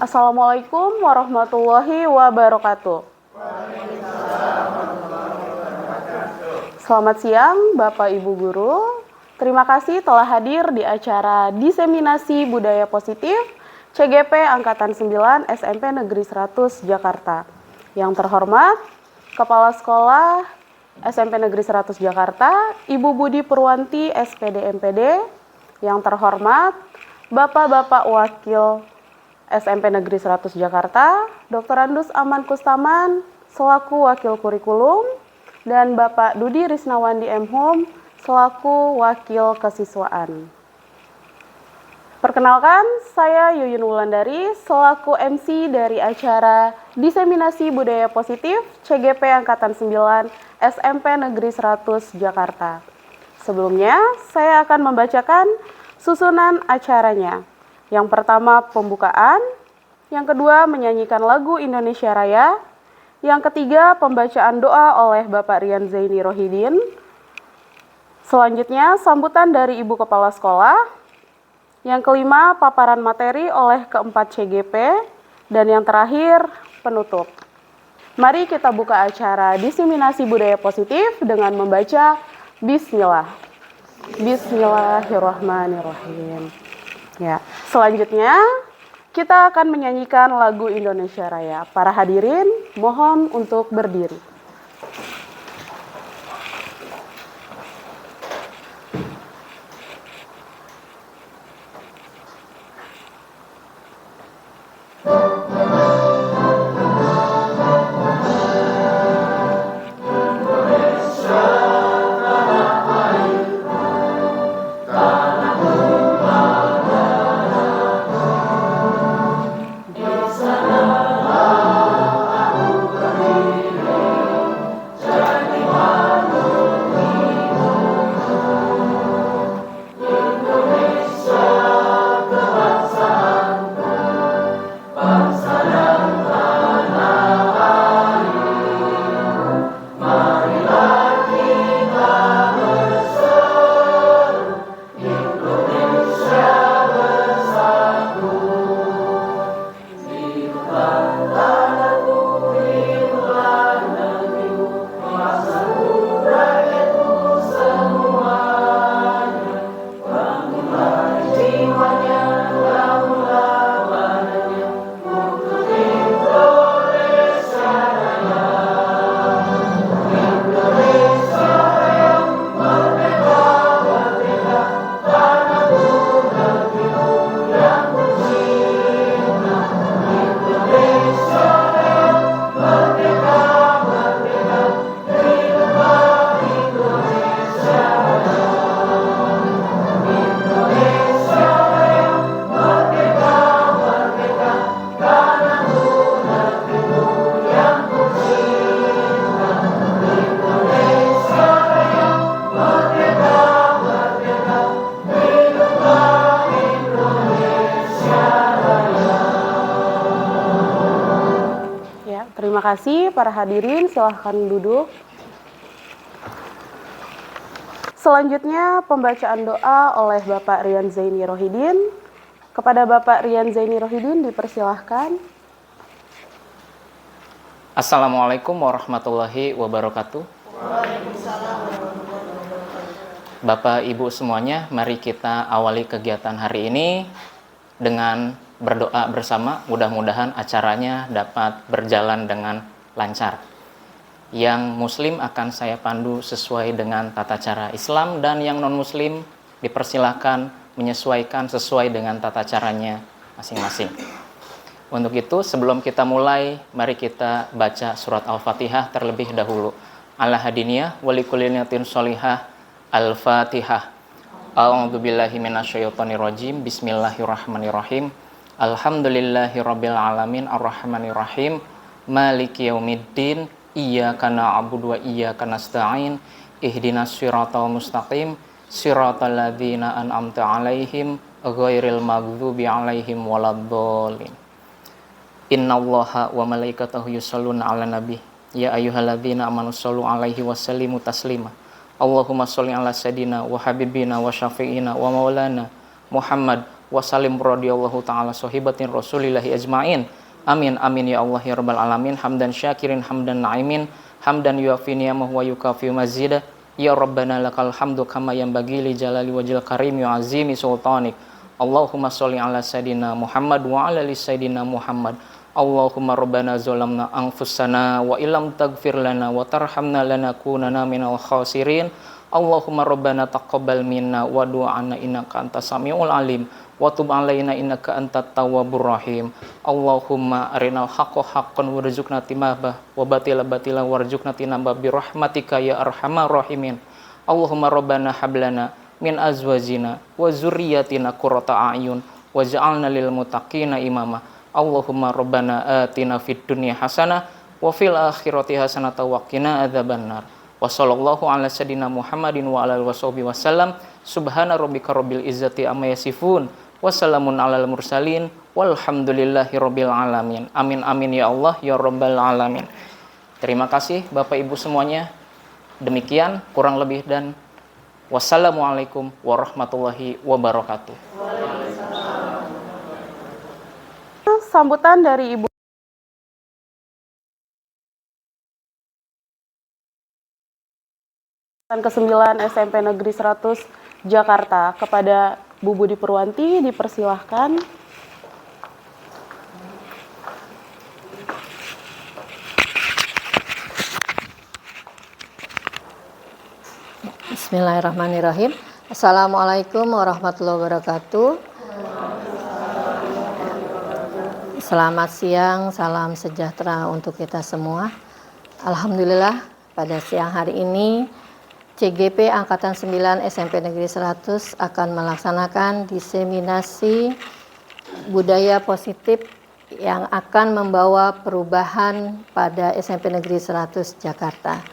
Assalamualaikum warahmatullahi wabarakatuh. Selamat siang Bapak Ibu Guru. Terima kasih telah hadir di acara Diseminasi Budaya Positif CGP Angkatan 9 SMP Negeri 100 Jakarta. Yang terhormat Kepala Sekolah SMP Negeri 100 Jakarta, Ibu Budi Purwanti SPD MPD. Yang terhormat Bapak-Bapak Wakil SMP Negeri 100 Jakarta, Dr. Andus Aman Kustaman selaku Wakil Kurikulum, dan Bapak Dudi Risnawandi M. Hum selaku Wakil Kesiswaan. Perkenalkan, saya Yuyun Wulandari selaku MC dari acara Diseminasi Budaya Positif CGP Angkatan 9 SMP Negeri 100 Jakarta. Sebelumnya, saya akan membacakan susunan acaranya. Yang pertama, pembukaan. Yang kedua, menyanyikan lagu Indonesia Raya. Yang ketiga, pembacaan doa oleh Bapak Rian Zaini Rohidin. Selanjutnya, sambutan dari Ibu Kepala Sekolah. Yang kelima, paparan materi oleh keempat CGP. Dan yang terakhir, penutup. Mari kita buka acara Diseminasi Budaya Positif dengan membaca Bismillah. Bismillahirrahmanirrahim. Ya, selanjutnya kita akan menyanyikan lagu Indonesia Raya. Para hadirin, mohon untuk berdiri. Terima kasih para hadirin, silahkan duduk. Selanjutnya pembacaan doa oleh Bapak Rian Zaini Rohidin. Kepada Bapak Rian Zaini Rohidin dipersilahkan. Assalamualaikum warahmatullahi wabarakatuh. Waalaikumsalam warahmatullahi wabarakatuh. Bapak Ibu semuanya, mari kita awali kegiatan hari ini dengan berdoa bersama. Mudah-mudahan acaranya dapat berjalan dengan lancar. Yang muslim akan saya pandu sesuai dengan tata cara Islam, dan yang non-muslim dipersilahkan menyesuaikan sesuai dengan tata caranya masing-masing. Untuk itu, sebelum kita mulai, mari kita baca surat Al-Fatihah terlebih dahulu. Ala hadiniyah walikulliniyatin sholihah. Al-Fatihah. A'udzubillahi minasyaitonirrajim. Bismillahirrahmanirrahim. Alhamdulillahirabbil alamin arrahmanirrahim. Maliki yaumiddin. Iyyaka na'budu wa iyyaka nasta'in. Ihdinas siratal mustaqim. Siratal ladzina an'amta 'alaihim ghairil maghdubi 'alaihim waladdallin. Innallaha wa malaikatahu yusholluna 'alan nabi. Ya ayyuhalladzina amanu shollu 'alaihi wa sallimu taslima. Allahumma sholli 'ala sayidina wa habibina wa syafi'ina wa maulana Muhammad wa salim radhiyallahu ta'ala sahibatin rasulillahi ajma'in. Amin amin ya Allah ya rabbal alamin. Hamdan syakirin hamdan na'imin, hamdan yuafi ni'amahu wa yukafi mazida. Ya rabbana lakal hamdu kama yanbaghi li jalali wajhil karim wa azimi sultanik. Allahumma sholli ala sayidina Muhammad wa ala ali sayidina Muhammad. Allahumma rabbana zalamna anfusana wa illam taghfir lana wa tarhamna lanakunanna minal khasirin. Allahumma rabbana taqabbal minna wa du'ana innaka antas samiul alim wa tub alaina innaka antat tawwabur rahim. Allahumma arinal haqqo haqqan warzuqna tittiba'ah wa batila batilan warzuqna tinaba bi rahmatika ya arhamar rahimin. Allahumma rabbana hablana min azwajina wa zurriyyatina qurrata a'yun waj'alna lil muttaqina imama. Allahumma rabbana atina fid dunya hasanah wa fil akhirati hasanah wa qina adzabannar. Wa sallallahu ala sayidina Muhammadin wa ala alihi wasallam. Subhana rabbika rabbil izzati amma yasifun wa salamun alal mursalin walhamdulillahi rabbil alamin. Amin amin ya Allah ya rabbal alamin. Terima kasih Bapak Ibu semuanya. Demikian kurang lebih dan wassalamualaikum warahmatullahi wabarakatuh. Sambutan dari Ibu ke-9 SMP Negeri 100 Jakarta. Kepada Bu Budi Purwanti dipersilahkan. Bismillahirrahmanirrahim. Assalamualaikum warahmatullahi wabarakatuh. Selamat siang, salam sejahtera untuk kita semua. Alhamdulillah pada siang hari ini CGP Angkatan 9 SMP Negeri 100 akan melaksanakan diseminasi budaya positif yang akan membawa perubahan pada SMP Negeri 100 Jakarta.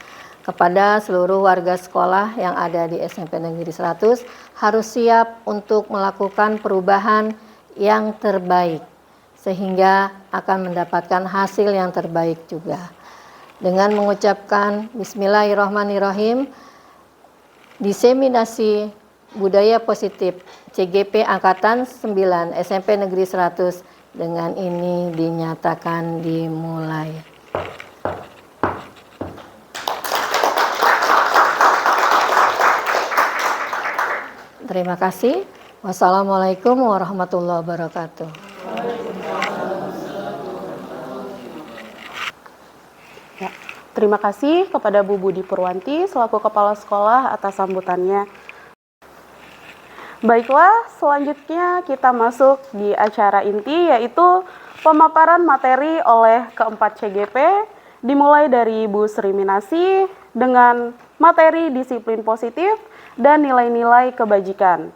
Kepada seluruh warga sekolah yang ada di SMP Negeri 100 harus siap untuk melakukan perubahan yang terbaik sehingga akan mendapatkan hasil yang terbaik juga. Dengan mengucapkan Bismillahirrahmanirrahim, diseminasi budaya positif CGP Angkatan 9 SMP Negeri 100 dengan ini dinyatakan dimulai. Terima kasih. Wassalamualaikum warahmatullahi wabarakatuh. Ya, terima kasih kepada Bu Budi Purwanti selaku Kepala Sekolah atas sambutannya. Baiklah, selanjutnya kita masuk di acara inti yaitu pemaparan materi oleh keempat CGP dimulai dari Bu Sri Minasi dengan materi disiplin positif dan nilai-nilai kebajikan.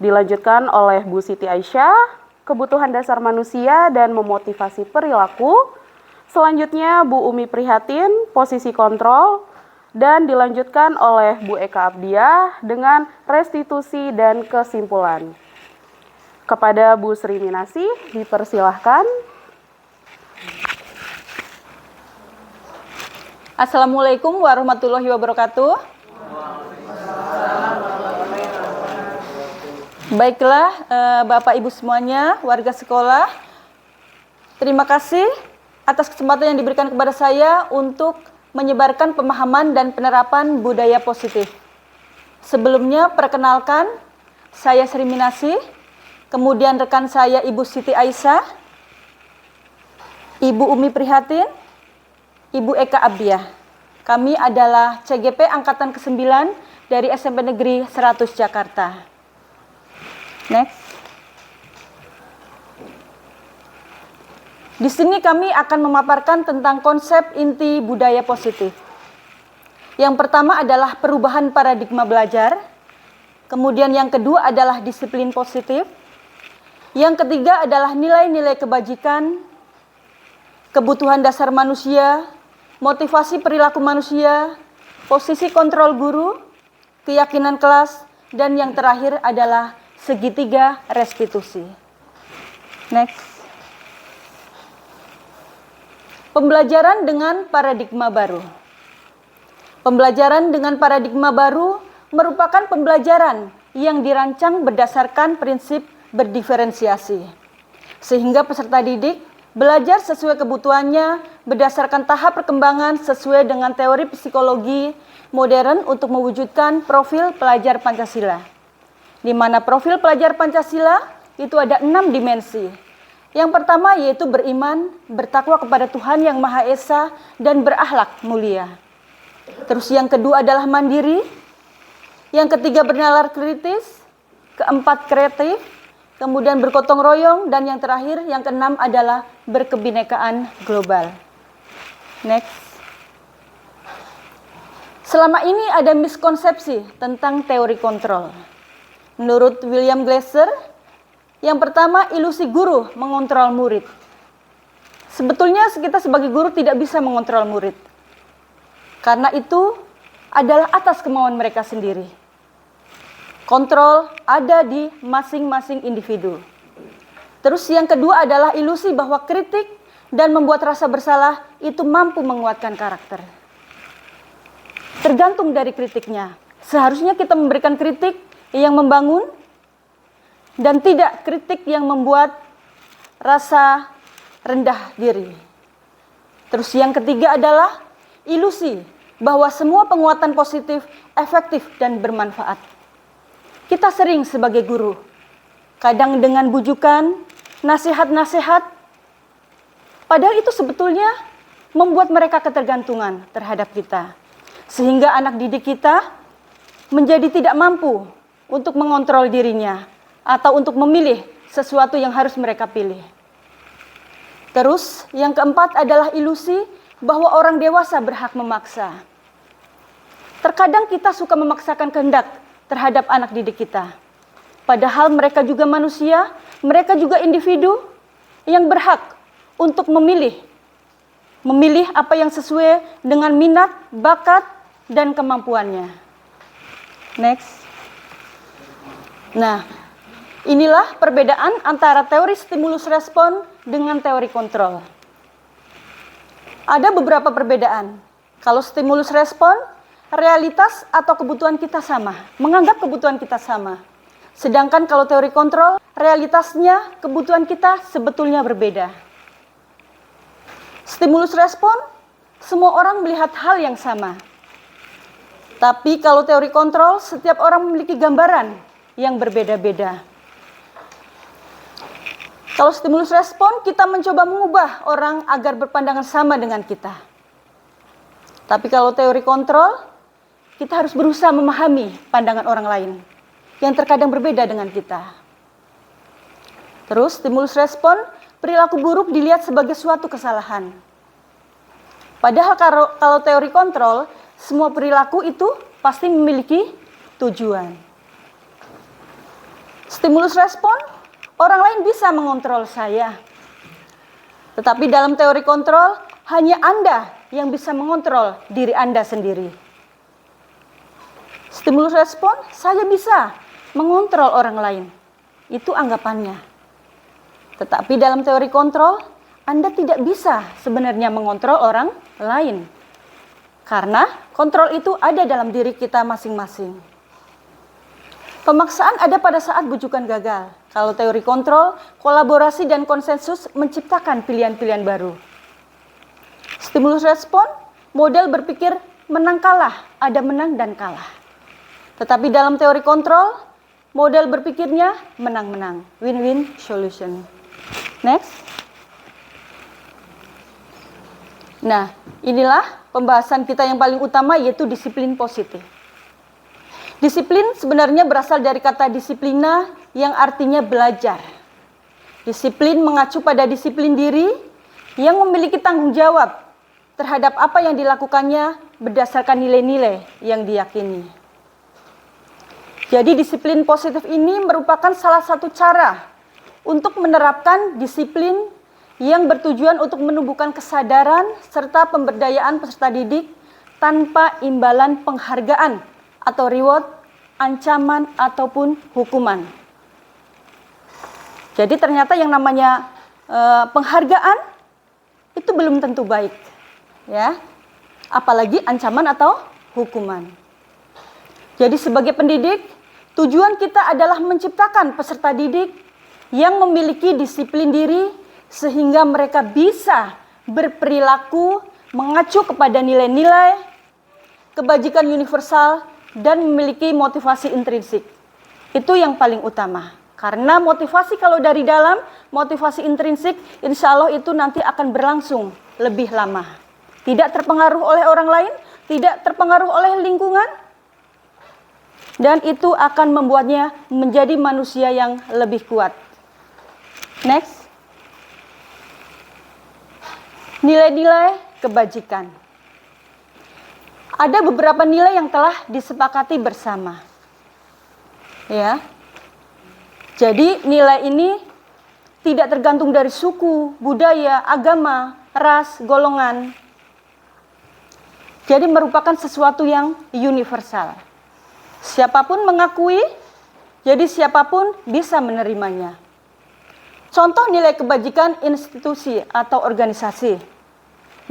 Dilanjutkan oleh Bu Siti Aisyah, kebutuhan dasar manusia dan memotivasi perilaku. Selanjutnya Bu Umi Prihatin, posisi kontrol. Dan dilanjutkan oleh Bu Eka Abdiah dengan restitusi dan kesimpulan. Kepada Bu Sri Minasi, dipersilahkan. Assalamualaikum warahmatullahi wabarakatuh. Baiklah, Bapak Ibu semuanya, warga sekolah, terima kasih atas kesempatan yang diberikan kepada saya untuk menyebarkan pemahaman dan penerapan budaya positif. Sebelumnya, perkenalkan, saya Sri Minasi, kemudian rekan saya Ibu Siti Aisyah, Ibu Umi Prihatin, Ibu Eka Abdiah. Kami adalah CGP Angkatan ke-9 dari SMP Negeri 100 Jakarta. Next. Di sini kami akan memaparkan tentang konsep inti budaya positif. Yang pertama adalah perubahan paradigma belajar. Kemudian yang kedua adalah disiplin positif. Yang ketiga adalah nilai-nilai kebajikan, kebutuhan dasar manusia, motivasi perilaku manusia, posisi kontrol guru, keyakinan kelas, dan yang terakhir adalah segitiga restitusi. Next. Pembelajaran dengan paradigma baru. Pembelajaran dengan paradigma baru merupakan pembelajaran yang dirancang berdasarkan prinsip berdiferensiasi. Sehingga peserta didik belajar sesuai kebutuhannya berdasarkan tahap perkembangan sesuai dengan teori psikologi modern untuk mewujudkan profil pelajar Pancasila. Di mana profil pelajar Pancasila itu ada 6 dimensi. Yang pertama yaitu beriman, bertakwa kepada Tuhan Yang Maha Esa, dan berakhlak mulia. Terus yang kedua adalah mandiri, yang ketiga bernalar kritis, keempat kreatif, kemudian bergotong royong, dan yang terakhir, yang keenam adalah berkebinekaan global. Next. Selama ini ada miskonsepsi tentang teori kontrol. Menurut William Glasser, yang pertama ilusi guru mengontrol murid. Sebetulnya kita sebagai guru tidak bisa mengontrol murid. Karena itu adalah atas kemauan mereka sendiri. Kontrol ada di masing-masing individu. Terus yang kedua adalah ilusi bahwa kritik dan membuat rasa bersalah itu mampu menguatkan karakter. Tergantung dari kritiknya. Seharusnya kita memberikan kritik yang membangun dan tidak kritik yang membuat rasa rendah diri. Terus yang ketiga adalah ilusi bahwa semua penguatan positif efektif dan bermanfaat. Kita sering sebagai guru, kadang dengan bujukan, nasihat-nasihat, padahal itu sebetulnya membuat mereka ketergantungan terhadap kita. Sehingga anak didik kita menjadi tidak mampu untuk mengontrol dirinya atau untuk memilih sesuatu yang harus mereka pilih. Terus yang keempat adalah ilusi bahwa orang dewasa berhak memaksa. Terkadang kita suka memaksakan kehendak terhadap anak didik kita. Padahal mereka juga manusia, mereka juga individu yang berhak untuk memilih apa yang sesuai dengan minat, bakat, dan kemampuannya. Next. Nah, inilah perbedaan antara teori stimulus respon dengan teori kontrol. Ada beberapa perbedaan. Kalau stimulus respon, realitas atau kebutuhan kita sama, menganggap kebutuhan kita sama. Sedangkan kalau teori kontrol, realitasnya kebutuhan kita sebetulnya berbeda. Stimulus respon, semua orang melihat hal yang sama. Tapi kalau teori kontrol, setiap orang memiliki gambaran yang berbeda-beda. Kalau stimulus respon, kita mencoba mengubah orang agar berpandangan sama dengan kita. Tapi kalau teori kontrol, kita harus berusaha memahami pandangan orang lain yang terkadang berbeda dengan kita. Terus stimulus respon, perilaku buruk dilihat sebagai suatu kesalahan. Padahal kalau teori kontrol, semua perilaku itu pasti memiliki tujuan. Stimulus respon, orang lain bisa mengontrol saya. Tetapi dalam teori kontrol, hanya Anda yang bisa mengontrol diri Anda sendiri. Stimulus respon, saya bisa mengontrol orang lain. Itu anggapannya. Tetapi dalam teori kontrol, Anda tidak bisa sebenarnya mengontrol orang lain. Karena kontrol itu ada dalam diri kita masing-masing. Pemaksaan ada pada saat bujukan gagal. Kalau teori kontrol, kolaborasi dan konsensus menciptakan pilihan-pilihan baru. Stimulus respon, model berpikir menang kalah, ada menang dan kalah. Tetapi dalam teori kontrol, model berpikirnya menang-menang, win-win solution. Next. Nah, inilah pembahasan kita yang paling utama, yaitu disiplin positif. Disiplin sebenarnya berasal dari kata disiplina yang artinya belajar. Disiplin mengacu pada disiplin diri yang memiliki tanggung jawab terhadap apa yang dilakukannya berdasarkan nilai-nilai yang diyakini. Jadi disiplin positif ini merupakan salah satu cara untuk menerapkan disiplin yang bertujuan untuk menumbuhkan kesadaran serta pemberdayaan peserta didik tanpa imbalan penghargaan atau reward, ancaman, ataupun hukuman. Jadi ternyata yang namanya penghargaan itu belum tentu baik, ya. Apalagi ancaman atau hukuman. Jadi sebagai pendidik, tujuan kita adalah menciptakan peserta didik yang memiliki disiplin diri sehingga mereka bisa berperilaku mengacu kepada nilai-nilai kebajikan universal dan memiliki motivasi intrinsik. Itu yang paling utama. Karena motivasi kalau dari dalam, motivasi intrinsik, insya Allah itu nanti akan berlangsung lebih lama. Tidak terpengaruh oleh orang lain, tidak terpengaruh oleh lingkungan, dan itu akan membuatnya menjadi manusia yang lebih kuat. Next. Nilai-nilai kebajikan. Ada beberapa nilai yang telah disepakati bersama. Ya. Jadi nilai ini tidak tergantung dari suku, budaya, agama, ras, golongan. Jadi merupakan sesuatu yang universal. Siapapun mengakui, jadi siapapun bisa menerimanya. Contoh nilai kebajikan institusi atau organisasi.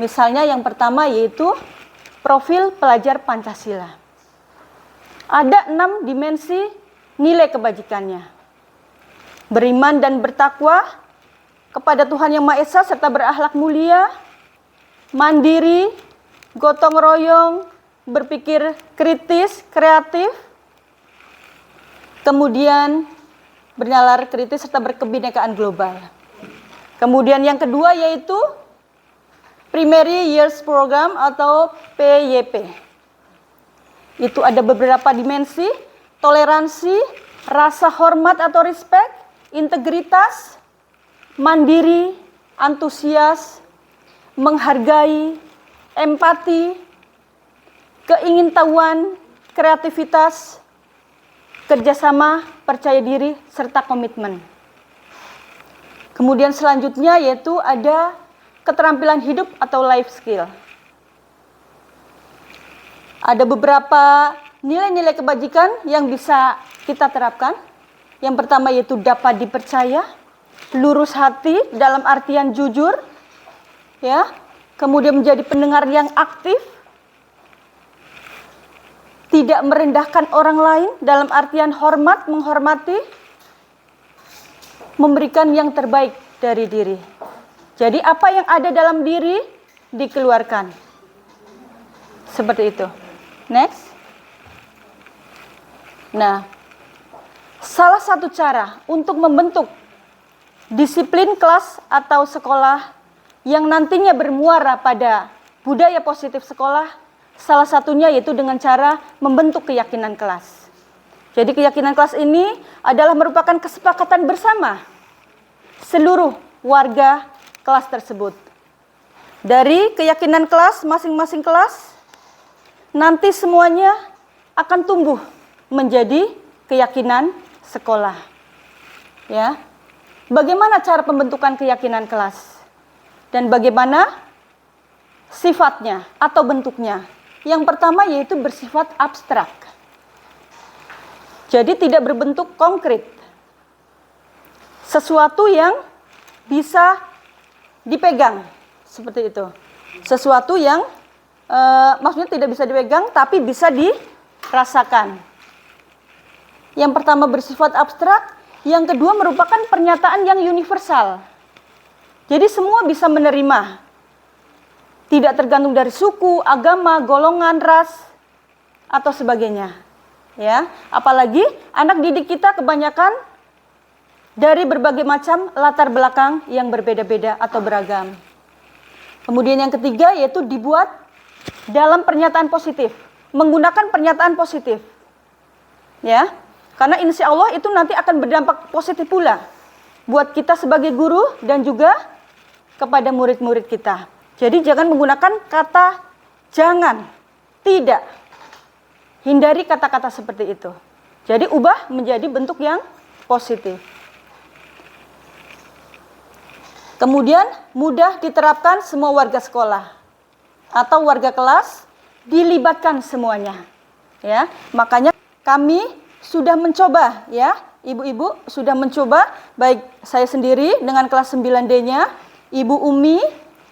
Misalnya yang pertama yaitu profil pelajar Pancasila. Ada 6 dimensi nilai kebajikannya. Beriman dan bertakwa kepada Tuhan Yang Maha Esa serta berakhlak mulia, mandiri, gotong royong, berpikir kritis, kreatif, kemudian bernalar kritis serta berkebinekaan global. Kemudian yang kedua yaitu Primary Years Program atau PYP. Itu ada beberapa dimensi, toleransi, rasa hormat atau respect, integritas, mandiri, antusias, menghargai, empati, keingintahuan, kreativitas, kerjasama, percaya diri, serta komitmen. Kemudian selanjutnya yaitu ada keterampilan hidup atau life skill. Ada beberapa nilai-nilai kebajikan yang bisa kita terapkan. Yang pertama yaitu dapat dipercaya, lurus hati dalam artian jujur, ya. Kemudian menjadi pendengar yang aktif, tidak merendahkan orang lain dalam artian hormat, menghormati, memberikan yang terbaik dari diri. Jadi apa yang ada dalam diri dikeluarkan. Seperti itu. Next. Nah, salah satu cara untuk membentuk disiplin kelas atau sekolah yang nantinya bermuara pada budaya positif sekolah, salah satunya yaitu dengan cara membentuk keyakinan kelas. Jadi keyakinan kelas ini adalah merupakan kesepakatan bersama seluruh warga kelas tersebut. Dari keyakinan kelas, masing-masing kelas, nanti semuanya akan tumbuh menjadi keyakinan sekolah. Ya. Bagaimana cara pembentukan keyakinan kelas? Dan bagaimana sifatnya atau bentuknya? Yang pertama yaitu bersifat abstrak. Jadi tidak berbentuk konkret. Sesuatu yang bisa dipegang, seperti itu. Sesuatu yang maksudnya tidak bisa dipegang tapi bisa dirasakan. Yang pertama bersifat abstrak, yang kedua merupakan pernyataan yang universal. Jadi semua bisa menerima. Tidak tergantung dari suku, agama, golongan, ras, atau sebagainya. Ya, apalagi anak didik kita kebanyakan dari berbagai macam latar belakang yang berbeda-beda atau beragam. Kemudian yang ketiga yaitu dibuat dalam pernyataan positif, menggunakan pernyataan positif. Ya. Karena insya Allah itu nanti akan berdampak positif pula buat kita sebagai guru dan juga kepada murid-murid kita. Jadi jangan menggunakan kata jangan, tidak. Hindari kata-kata seperti itu. Jadi ubah menjadi bentuk yang positif. Kemudian mudah diterapkan semua warga sekolah atau warga kelas, dilibatkan semuanya. Ya, makanya kami sudah mencoba, ya, ibu-ibu sudah mencoba, baik saya sendiri dengan kelas 9D-nya, Ibu Umi,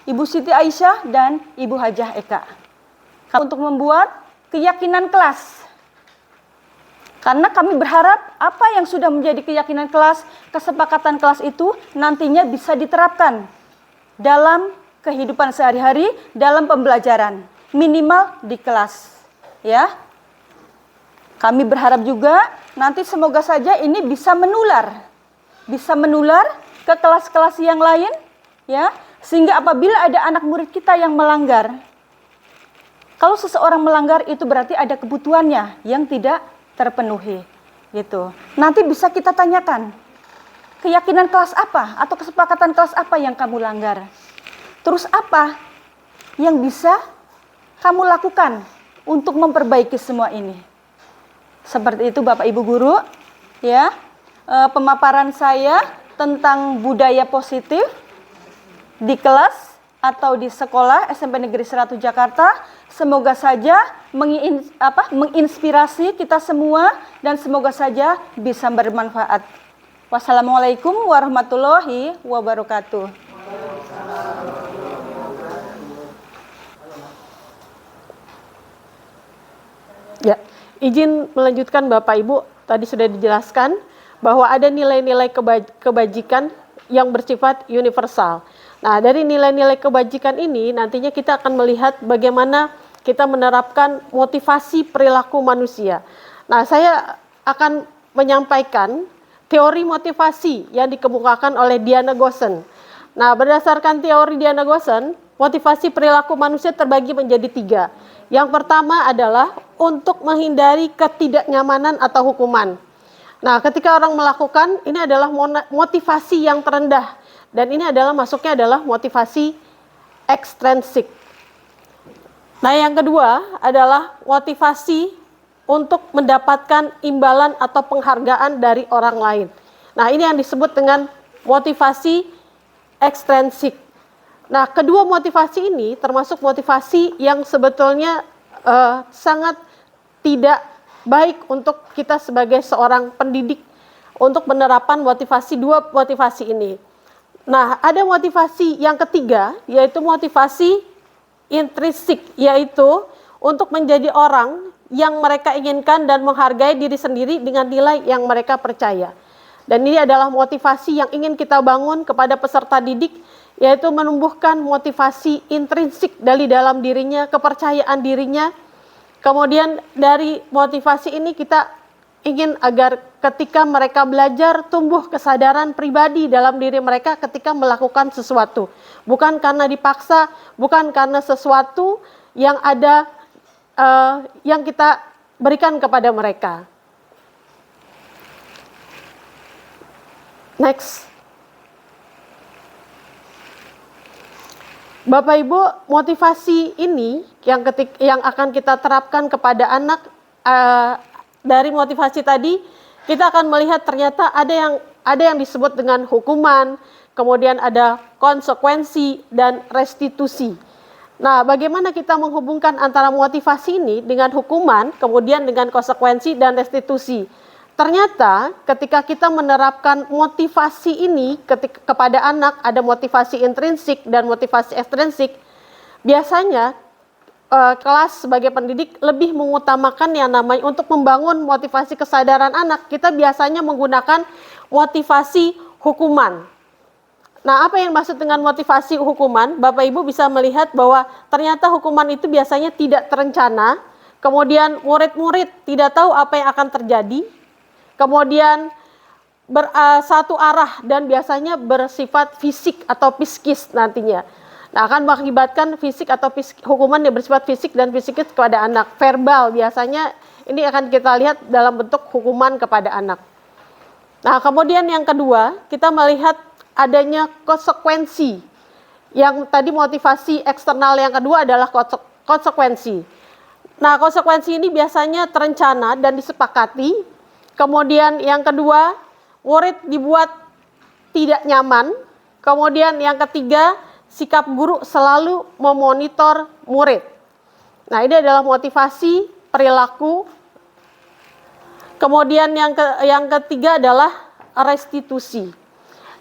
Ibu Siti Aisyah, dan Ibu Hajah Eka. Untuk membuat keyakinan kelas. Karena kami berharap apa yang sudah menjadi keyakinan kelas, kesepakatan kelas itu nantinya bisa diterapkan dalam kehidupan sehari-hari, dalam pembelajaran, minimal di kelas. Ya, kami berharap juga nanti semoga saja ini bisa menular ke kelas-kelas yang lain, ya, sehingga apabila ada anak murid kita yang melanggar, kalau seseorang melanggar itu berarti ada kebutuhannya yang tidak terpenuhi, gitu. Nanti bisa kita tanyakan, keyakinan kelas apa atau kesepakatan kelas apa yang kamu langgar? Terus apa yang bisa kamu lakukan untuk memperbaiki semua ini? Seperti itu Bapak Ibu Guru, ya. Pemaparan saya tentang budaya positif di kelas atau di sekolah SMP Negeri 1 Jakarta, semoga saja menginspirasi kita semua dan semoga saja bisa bermanfaat. Wassalamualaikum warahmatullahi wabarakatuh. Ya, izin melanjutkan Bapak Ibu, tadi sudah dijelaskan bahwa ada nilai-nilai kebajikan yang bersifat universal. Nah, dari nilai-nilai kebajikan ini nantinya kita akan melihat bagaimana kita menerapkan motivasi perilaku manusia. Nah, saya akan menyampaikan teori motivasi yang dikemukakan oleh Diana Goosen. Nah, berdasarkan teori Diana Goosen, motivasi perilaku manusia terbagi menjadi 3. Yang pertama adalah untuk menghindari ketidaknyamanan atau hukuman. Nah, ketika orang melakukan, ini adalah motivasi yang terendah. Dan ini adalah masuknya adalah motivasi ekstrinsik. Nah, yang kedua adalah motivasi untuk mendapatkan imbalan atau penghargaan dari orang lain. Nah, ini yang disebut dengan motivasi ekstrinsik. Nah, kedua motivasi ini termasuk motivasi yang sebetulnya sangat tidak baik untuk kita sebagai seorang pendidik untuk menerapkan dua motivasi ini. Nah, ada motivasi yang ketiga, yaitu motivasi intrinsik, yaitu untuk menjadi orang yang mereka inginkan dan menghargai diri sendiri dengan nilai yang mereka percaya. Dan ini adalah motivasi yang ingin kita bangun kepada peserta didik, yaitu menumbuhkan motivasi intrinsik dari dalam dirinya, kepercayaan dirinya. Kemudian dari motivasi ini kita ingin agar ketika mereka belajar tumbuh kesadaran pribadi dalam diri mereka ketika melakukan sesuatu. Bukan karena dipaksa, bukan karena sesuatu yang ada yang kita berikan kepada mereka. Next. Bapak Ibu, motivasi ini yang akan kita terapkan kepada anak dari motivasi tadi, kita akan melihat ternyata ada yang disebut dengan hukuman, kemudian ada konsekuensi dan restitusi. Nah, bagaimana kita menghubungkan antara motivasi ini dengan hukuman, kemudian dengan konsekuensi dan restitusi? Ternyata ketika kita menerapkan motivasi ini kepada anak, ada motivasi intrinsik dan motivasi ekstrinsik, biasanya kelas sebagai pendidik lebih mengutamakan yang namanya untuk membangun motivasi kesadaran anak, kita biasanya menggunakan motivasi hukuman. Nah, apa yang maksud dengan motivasi hukuman? Bapak Ibu bisa melihat bahwa ternyata hukuman itu biasanya tidak terencana, kemudian murid-murid tidak tahu apa yang akan terjadi, kemudian satu arah dan biasanya bersifat fisik atau psikis nantinya. Nah, akan mengakibatkan fisik atau hukuman yang bersifat fisik dan psikis kepada anak. Verbal biasanya ini akan kita lihat dalam bentuk hukuman kepada anak. Nah, kemudian yang kedua, kita melihat adanya konsekuensi. Yang tadi motivasi eksternal yang kedua adalah konsekuensi. Nah, konsekuensi ini biasanya terencana dan disepakati. Kemudian yang kedua, murid dibuat tidak nyaman. Kemudian yang ketiga, sikap guru selalu memonitor murid. Nah, ini adalah motivasi perilaku. Kemudian yang ketiga adalah restitusi.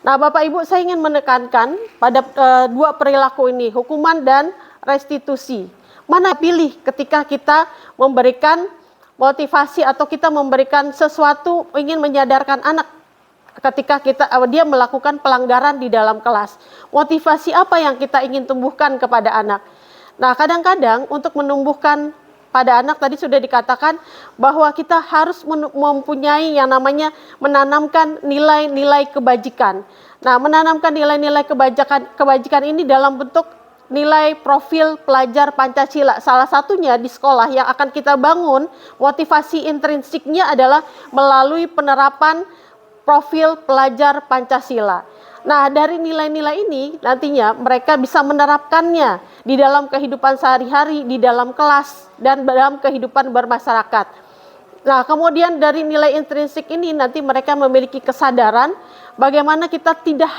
Nah, Bapak Ibu, saya ingin menekankan pada dua perilaku ini, hukuman dan restitusi. Mana pilih ketika kita memberikan motivasi atau kita memberikan sesuatu ingin menyadarkan anak ketika dia melakukan pelanggaran di dalam kelas. Motivasi apa yang kita ingin tumbuhkan kepada anak? Nah, kadang-kadang untuk menumbuhkan pada anak tadi sudah dikatakan bahwa kita harus mempunyai yang namanya menanamkan nilai-nilai kebajikan. Nah, menanamkan nilai-nilai kebajikan ini dalam bentuk nilai profil pelajar Pancasila. Salah satunya di sekolah yang akan kita bangun motivasi intrinsiknya adalah melalui penerapan profil pelajar Pancasila. Nah, dari nilai-nilai ini nantinya mereka bisa menerapkannya di dalam kehidupan sehari-hari, di dalam kelas, dan dalam kehidupan bermasyarakat. Nah, kemudian dari nilai intrinsik ini nanti mereka memiliki kesadaran bagaimana kita tidak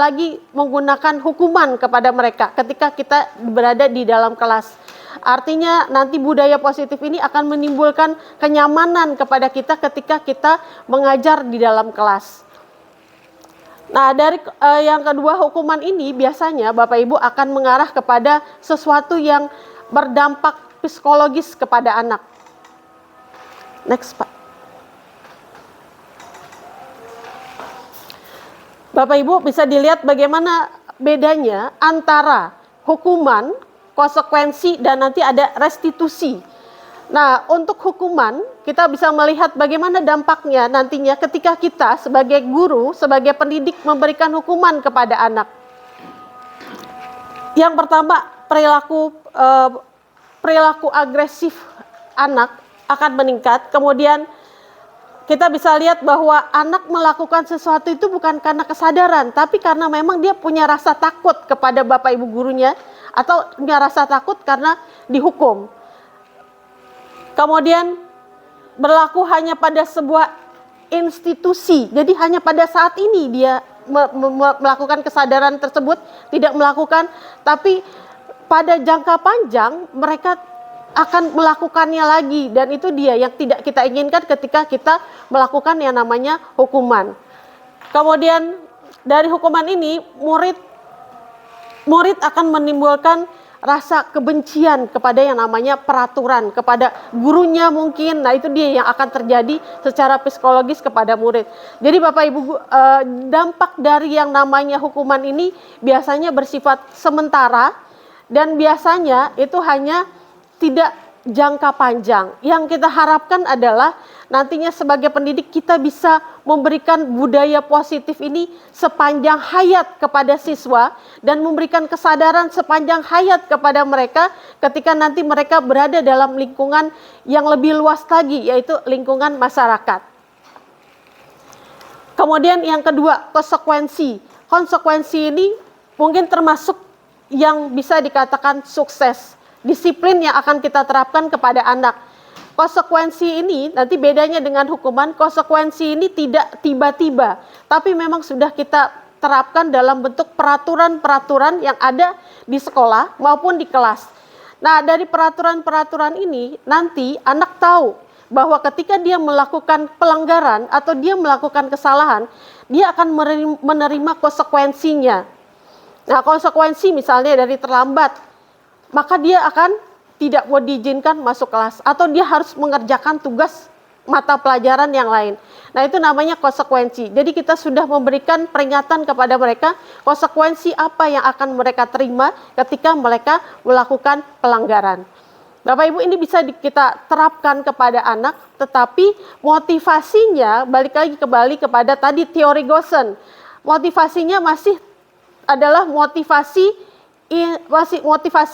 lagi menggunakan hukuman kepada mereka ketika kita berada di dalam kelas. Artinya nanti budaya positif ini akan menimbulkan kenyamanan kepada kita ketika kita mengajar di dalam kelas. Nah, dari yang kedua, hukuman ini biasanya Bapak Ibu akan mengarah kepada sesuatu yang berdampak psikologis kepada anak. Next, Pak. Bapak Ibu bisa dilihat bagaimana bedanya antara hukuman, konsekuensi, dan nanti ada restitusi. Nah, untuk hukuman, kita bisa melihat bagaimana dampaknya nantinya ketika kita sebagai guru, sebagai pendidik memberikan hukuman kepada anak. Yang pertama, perilaku agresif anak akan meningkat. Kemudian kita bisa lihat bahwa anak melakukan sesuatu itu bukan karena kesadaran, tapi karena memang dia punya rasa takut kepada Bapak Ibu gurunya, atau punya rasa takut karena dihukum. Kemudian berlaku hanya pada sebuah institusi. Jadi hanya pada saat ini dia melakukan kesadaran tersebut, tidak melakukan, tapi pada jangka panjang mereka akan melakukannya lagi, dan itu dia yang tidak kita inginkan ketika kita melakukan yang namanya hukuman. Kemudian dari hukuman ini murid akan menimbulkan rasa kebencian kepada yang namanya peraturan, kepada gurunya mungkin. Nah, itu dia yang akan terjadi secara psikologis kepada murid. Jadi Bapak Ibu, dampak dari yang namanya hukuman ini biasanya bersifat sementara, dan biasanya itu hanya tidak jangka panjang. Yang kita harapkan adalah nantinya sebagai pendidik kita bisa memberikan budaya positif ini sepanjang hayat kepada siswa, dan memberikan kesadaran sepanjang hayat kepada mereka ketika nanti mereka berada dalam lingkungan yang lebih luas lagi, yaitu lingkungan masyarakat. Kemudian yang kedua, konsekuensi. Konsekuensi ini mungkin termasuk yang bisa dikatakan sukses. Disiplin yang akan kita terapkan kepada anak. Konsekuensi ini nanti bedanya dengan hukuman, konsekuensi ini tidak tiba-tiba, tapi memang sudah kita terapkan dalam bentuk peraturan-peraturan yang ada di sekolah maupun di kelas. Nah, dari peraturan-peraturan ini nanti anak tahu bahwa ketika dia melakukan pelanggaran atau dia melakukan kesalahan, dia akan menerima konsekuensinya. Nah, konsekuensi misalnya dari terlambat, maka dia akan tidak mau diizinkan masuk kelas, atau dia harus mengerjakan tugas mata pelajaran yang lain. Nah, itu namanya konsekuensi. Jadi kita sudah memberikan peringatan kepada mereka konsekuensi apa yang akan mereka terima ketika mereka melakukan pelanggaran. Bapak Ibu, ini bisa kita terapkan kepada anak, tetapi motivasinya balik lagi kepada tadi teori Gosen. Motivasinya masih adalah motivasi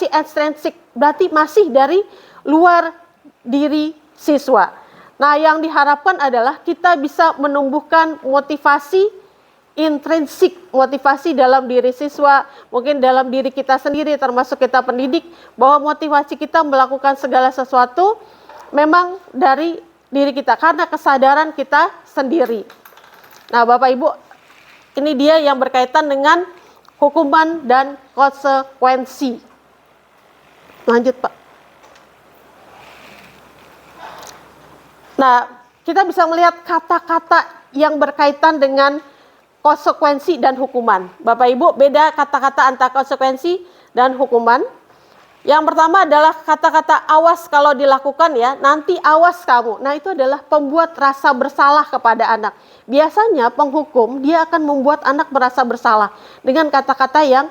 ekstrinsik, berarti masih dari luar diri siswa. Nah, yang diharapkan adalah kita bisa menumbuhkan motivasi intrinsik, motivasi dalam diri siswa, mungkin dalam diri kita sendiri, termasuk kita pendidik, bahwa motivasi kita melakukan segala sesuatu memang dari diri kita, karena kesadaran kita sendiri. Nah, Bapak Ibu, ini dia yang berkaitan dengan hukuman dan konsekuensi. Lanjut, Pak. Nah, kita bisa melihat kata-kata yang berkaitan dengan konsekuensi dan hukuman. Bapak Ibu, beda kata-kata antara konsekuensi dan hukuman. Yang pertama adalah kata-kata awas kalau dilakukan ya, nanti awas kamu. Nah itu adalah pembuat rasa bersalah kepada anak. Biasanya penghukum dia akan membuat anak merasa bersalah dengan kata-kata yang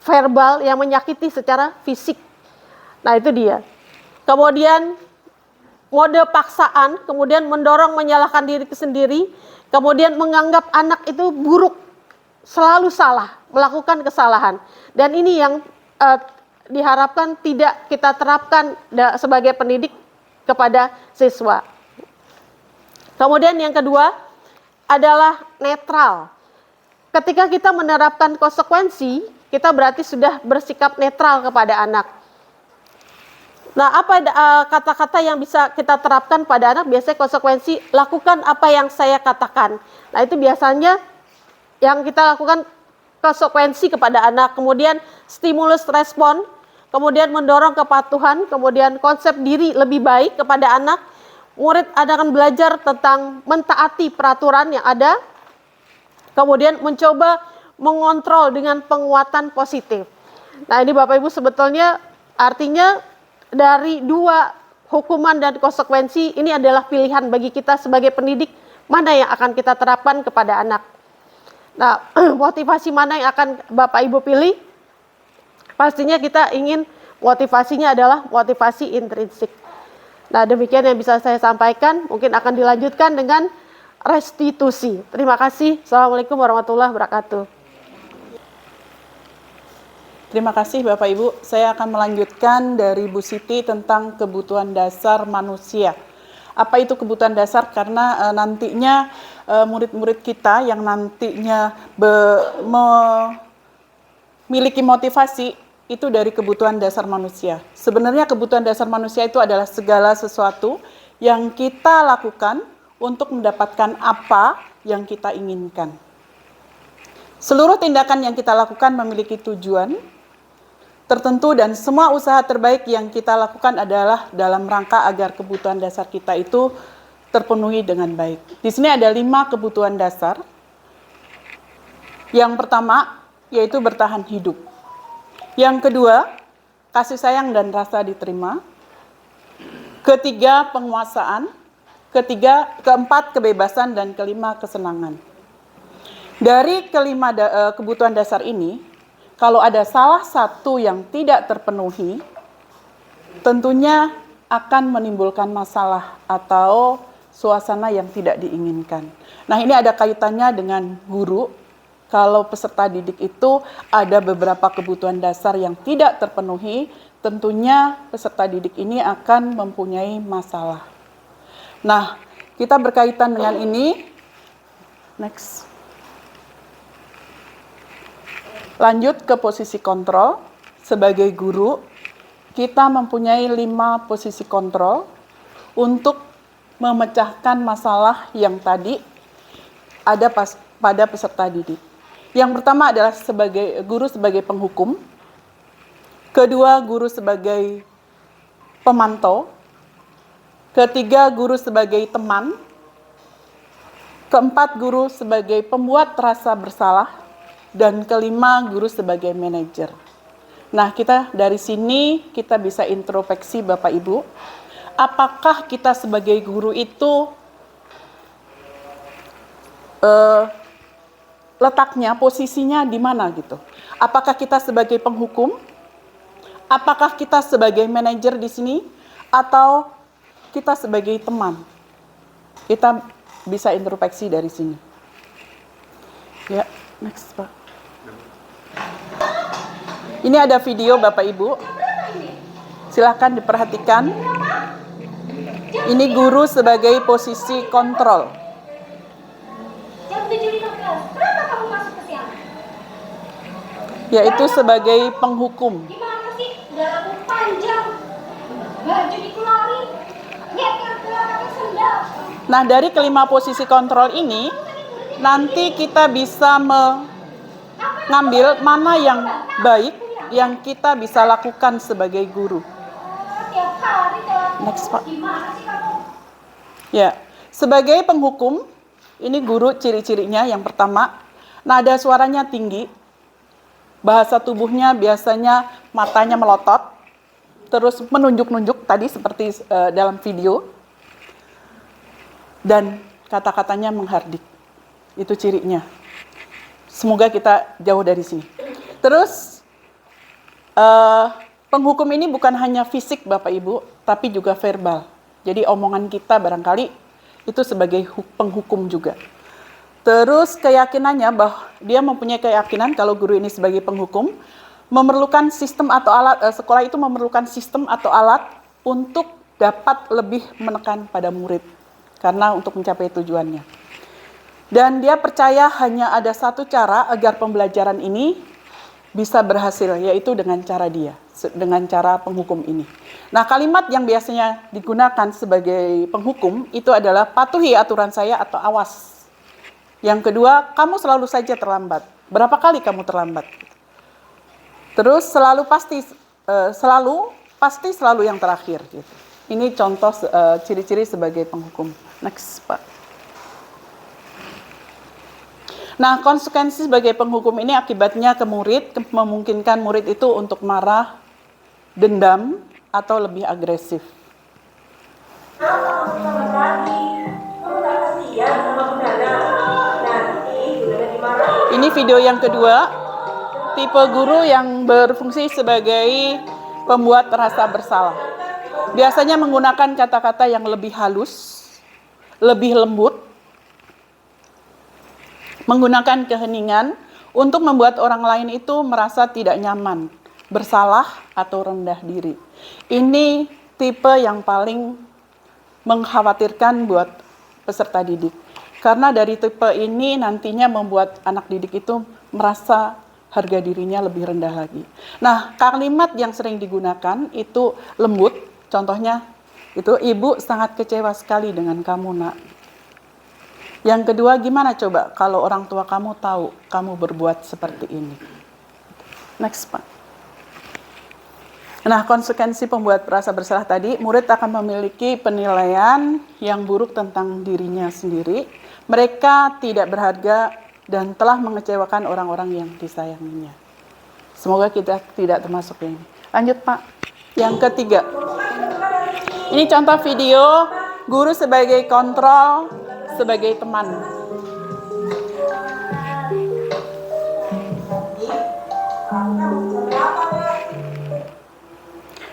verbal yang menyakiti secara fisik. Nah itu dia. Kemudian mode paksaan, kemudian mendorong menyalahkan diri sendiri, kemudian menganggap anak itu buruk, selalu salah, melakukan kesalahan. Dan ini yang diharapkan tidak kita terapkan sebagai pendidik kepada siswa. Kemudian yang kedua adalah netral. Ketika kita menerapkan konsekuensi, kita berarti sudah bersikap netral kepada anak. Nah, apa kata-kata yang bisa kita terapkan pada anak? Biasanya konsekuensi, lakukan apa yang saya katakan. Nah, itu biasanya yang kita lakukan konsekuensi kepada anak. Kemudian stimulus respon, kemudian mendorong kepatuhan, kemudian konsep diri lebih baik kepada anak. Murid akan belajar tentang mentaati peraturan yang ada, kemudian mencoba mengontrol dengan penguatan positif. Nah ini Bapak Ibu sebetulnya artinya dari dua hukuman dan konsekuensi ini adalah pilihan bagi kita sebagai pendidik mana yang akan kita terapkan kepada anak. Nah motivasi mana yang akan Bapak Ibu pilih? Pastinya kita ingin motivasinya adalah motivasi intrinsik. Nah demikian yang bisa saya sampaikan, mungkin akan dilanjutkan dengan restitusi. Terima kasih. Assalamualaikum warahmatullahi wabarakatuh. Terima kasih Bapak Ibu. Saya akan melanjutkan dari Bu Siti tentang kebutuhan dasar manusia. Apa itu kebutuhan dasar? Karena nantinya murid-murid kita yang nantinya memiliki motivasi itu dari kebutuhan dasar manusia. Sebenarnya kebutuhan dasar manusia itu adalah segala sesuatu yang kita lakukan untuk mendapatkan apa yang kita inginkan. Seluruh tindakan yang kita lakukan memiliki tujuan tertentu dan semua usaha terbaik yang kita lakukan adalah dalam rangka agar kebutuhan dasar kita itu terpenuhi dengan baik. Di sini ada 5 kebutuhan dasar. Yang pertama yaitu bertahan hidup. Yang kedua, kasih sayang dan rasa diterima. Ketiga, penguasaan. Keempat, kebebasan. Dan kelima, kesenangan. Dari kelima kebutuhan dasar ini, kalau ada salah satu yang tidak terpenuhi, tentunya akan menimbulkan masalah atau suasana yang tidak diinginkan. Nah, ini ada kaitannya dengan guru. Kalau peserta didik itu ada beberapa kebutuhan dasar yang tidak terpenuhi, tentunya peserta didik ini akan mempunyai masalah. Nah, kita berkaitan dengan ini. Next. Lanjut ke posisi kontrol. Sebagai guru, kita mempunyai 5 posisi kontrol untuk memecahkan masalah yang tadi ada pada peserta didik. Yang pertama adalah sebagai guru sebagai penghukum. Kedua, guru sebagai pemantau. Ketiga, guru sebagai teman. Keempat, guru sebagai pembuat rasa bersalah. Dan kelima, guru sebagai manajer. Nah, kita dari sini kita bisa introspeksi Bapak Ibu. Apakah kita sebagai guru itu letaknya, posisinya di mana gitu? Apakah kita sebagai penghukum? Apakah kita sebagai manajer di sini? Atau kita sebagai teman? Kita bisa introspeksi dari sini. Ya, next Pak. Ini ada video Bapak Ibu. Silahkan diperhatikan. Ini guru sebagai posisi kontrol. Jam 7.15. Kenapa kamu masuk ke siang? Yaitu sebagai penghukum. Gimana sih? Udah rambut panjang. Baju dikeluarin. Nyetnya pakai sendal. Nah, dari kelima posisi kontrol ini, nanti kita bisa mengambil mana yang baik yang kita bisa lakukan sebagai guru. Tiap hari telat. Next, Pak. Gimana sih kamu? Ya, sebagai penghukum, ini guru ciri-cirinya yang pertama, nada suaranya tinggi, bahasa tubuhnya biasanya matanya melotot, terus menunjuk-nunjuk tadi seperti dalam video, dan kata-katanya menghardik. Itu cirinya. Semoga kita jauh dari sini. Terus penghukum ini bukan hanya fisik Bapak Ibu, tapi juga verbal. Jadi omongan kita barangkali itu sebagai penghukum juga. Terus keyakinannya bahwa dia mempunyai keyakinan kalau guru ini sebagai penghukum, memerlukan sistem atau alat, sekolah itu memerlukan sistem atau alat untuk dapat lebih menekan pada murid, karena untuk mencapai tujuannya. Dan dia percaya hanya ada satu cara agar pembelajaran ini bisa berhasil, yaitu dengan cara dia, dengan cara penghukum ini. Nah, kalimat yang biasanya digunakan sebagai penghukum itu adalah patuhi aturan saya atau awas. Yang kedua, kamu selalu saja terlambat. Berapa kali kamu terlambat? Terus selalu pasti yang terakhir. Gitu. Ini contoh ciri-ciri sebagai penghukum. Next, Pak. Nah, konsekuensi sebagai penghukum ini akibatnya ke murid, memungkinkan murid itu untuk marah, dendam, atau lebih agresif. Ini video yang kedua, tipe guru yang berfungsi sebagai pembuat rasa bersalah. Biasanya menggunakan kata-kata yang lebih halus, lebih lembut, menggunakan keheningan untuk membuat orang lain itu merasa tidak nyaman, bersalah, atau rendah diri. Ini tipe yang paling mengkhawatirkan buat peserta didik. Karena dari tipe ini nantinya membuat anak didik itu merasa harga dirinya lebih rendah lagi. Nah, kalimat yang sering digunakan itu lembut. Contohnya itu, ibu sangat kecewa sekali dengan kamu, nak. Yang kedua, gimana coba kalau orang tua kamu tahu kamu berbuat seperti ini? Next, Pak. Nah, konsekuensi pembuat rasa bersalah tadi, murid akan memiliki penilaian yang buruk tentang dirinya sendiri. Mereka tidak berharga dan telah mengecewakan orang-orang yang disayanginya. Semoga kita tidak termasuk ini. Lanjut, Pak. Yang ketiga. Ini contoh video guru sebagai kontrol, sebagai teman.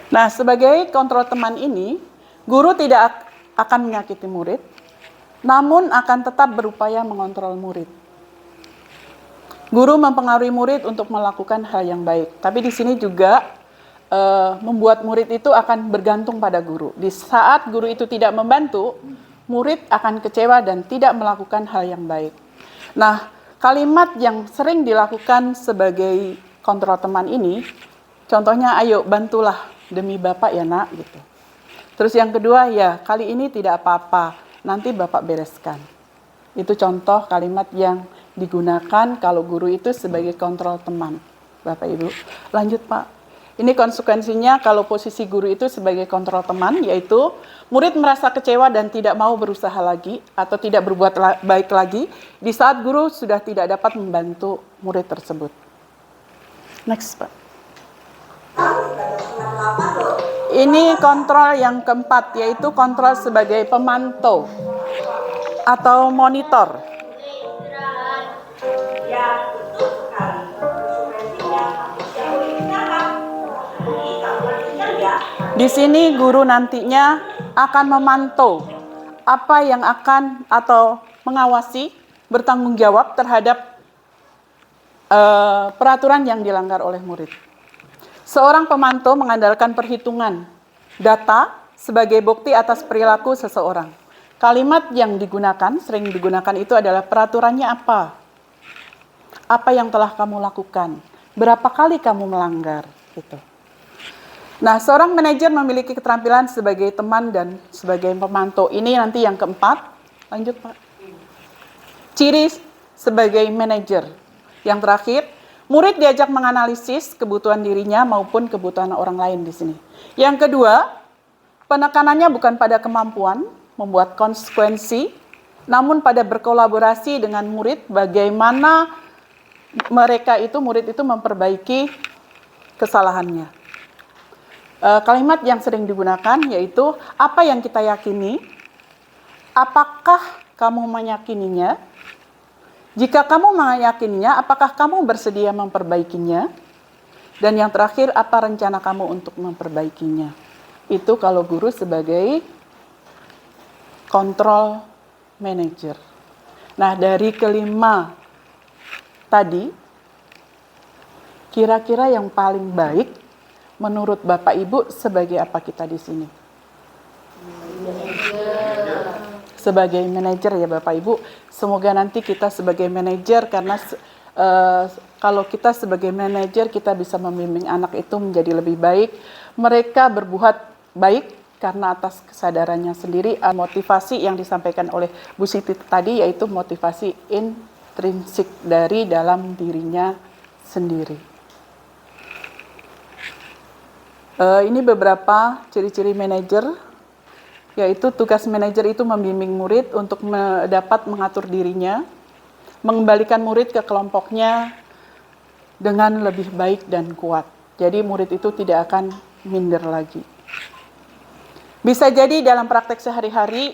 Nah, sebagai kontrol teman ini, guru tidak akan menyakiti murid, namun akan tetap berupaya mengontrol murid. Guru mempengaruhi murid untuk melakukan hal yang baik, tapi di sini juga membuat murid itu akan bergantung pada guru. Di saat guru itu tidak membantu, murid akan kecewa dan tidak melakukan hal yang baik. Nah, kalimat yang sering dilakukan sebagai kontrol teman ini, contohnya, ayo bantulah demi Bapak ya, nak, gitu. Terus yang kedua, ya kali ini tidak apa-apa, nanti Bapak bereskan. Itu contoh kalimat yang digunakan kalau guru itu sebagai kontrol teman, Bapak Ibu. Lanjut, Pak. Ini konsekuensinya kalau posisi guru itu sebagai kontrol teman, yaitu murid merasa kecewa dan tidak mau berusaha lagi atau tidak berbuat baik lagi di saat guru sudah tidak dapat membantu murid tersebut. Next, Pak. Ini kontrol yang keempat, yaitu kontrol sebagai pemantau atau monitor. Di sini guru nantinya akan memantau apa yang akan atau mengawasi, bertanggung jawab terhadap peraturan yang dilanggar oleh murid. Seorang pemantau mengandalkan perhitungan data sebagai bukti atas perilaku seseorang. Kalimat yang digunakan, sering digunakan itu adalah peraturannya apa? Apa yang telah kamu lakukan? Berapa kali kamu melanggar? Gitu. Nah, seorang manajer memiliki keterampilan sebagai teman dan sebagai pemantau. Ini nanti yang keempat. Lanjut, Pak. Ciri sebagai manajer. Yang terakhir, murid diajak menganalisis kebutuhan dirinya maupun kebutuhan orang lain di sini. Yang kedua, penekanannya bukan pada kemampuan membuat konsekuensi, namun pada berkolaborasi dengan murid bagaimana murid itu memperbaiki kesalahannya. Kalimat yang sering digunakan yaitu apa yang kita yakini, apakah kamu meyakininya? Jika kamu meyakininya, apakah kamu bersedia memperbaikinya? Dan yang terakhir, apa rencana kamu untuk memperbaikinya? Itu kalau guru sebagai control manager. Nah, dari kelima tadi, kira-kira yang paling baik menurut Bapak Ibu sebagai apa kita di sini? Sebagai manajer ya Bapak Ibu. Semoga nanti kita sebagai manajer, karena kalau kita sebagai manajer kita bisa membimbing anak itu menjadi lebih baik. Mereka berbuat baik karena atas kesadarannya sendiri. Motivasi yang disampaikan oleh Bu Siti tadi yaitu motivasi intrinsik dari dalam dirinya sendiri. Ini beberapa ciri-ciri manajer, yaitu tugas manajer itu membimbing murid untuk dapat mengatur dirinya, mengembalikan murid ke kelompoknya dengan lebih baik dan kuat. Jadi murid itu tidak akan minder lagi. Bisa jadi dalam praktek sehari-hari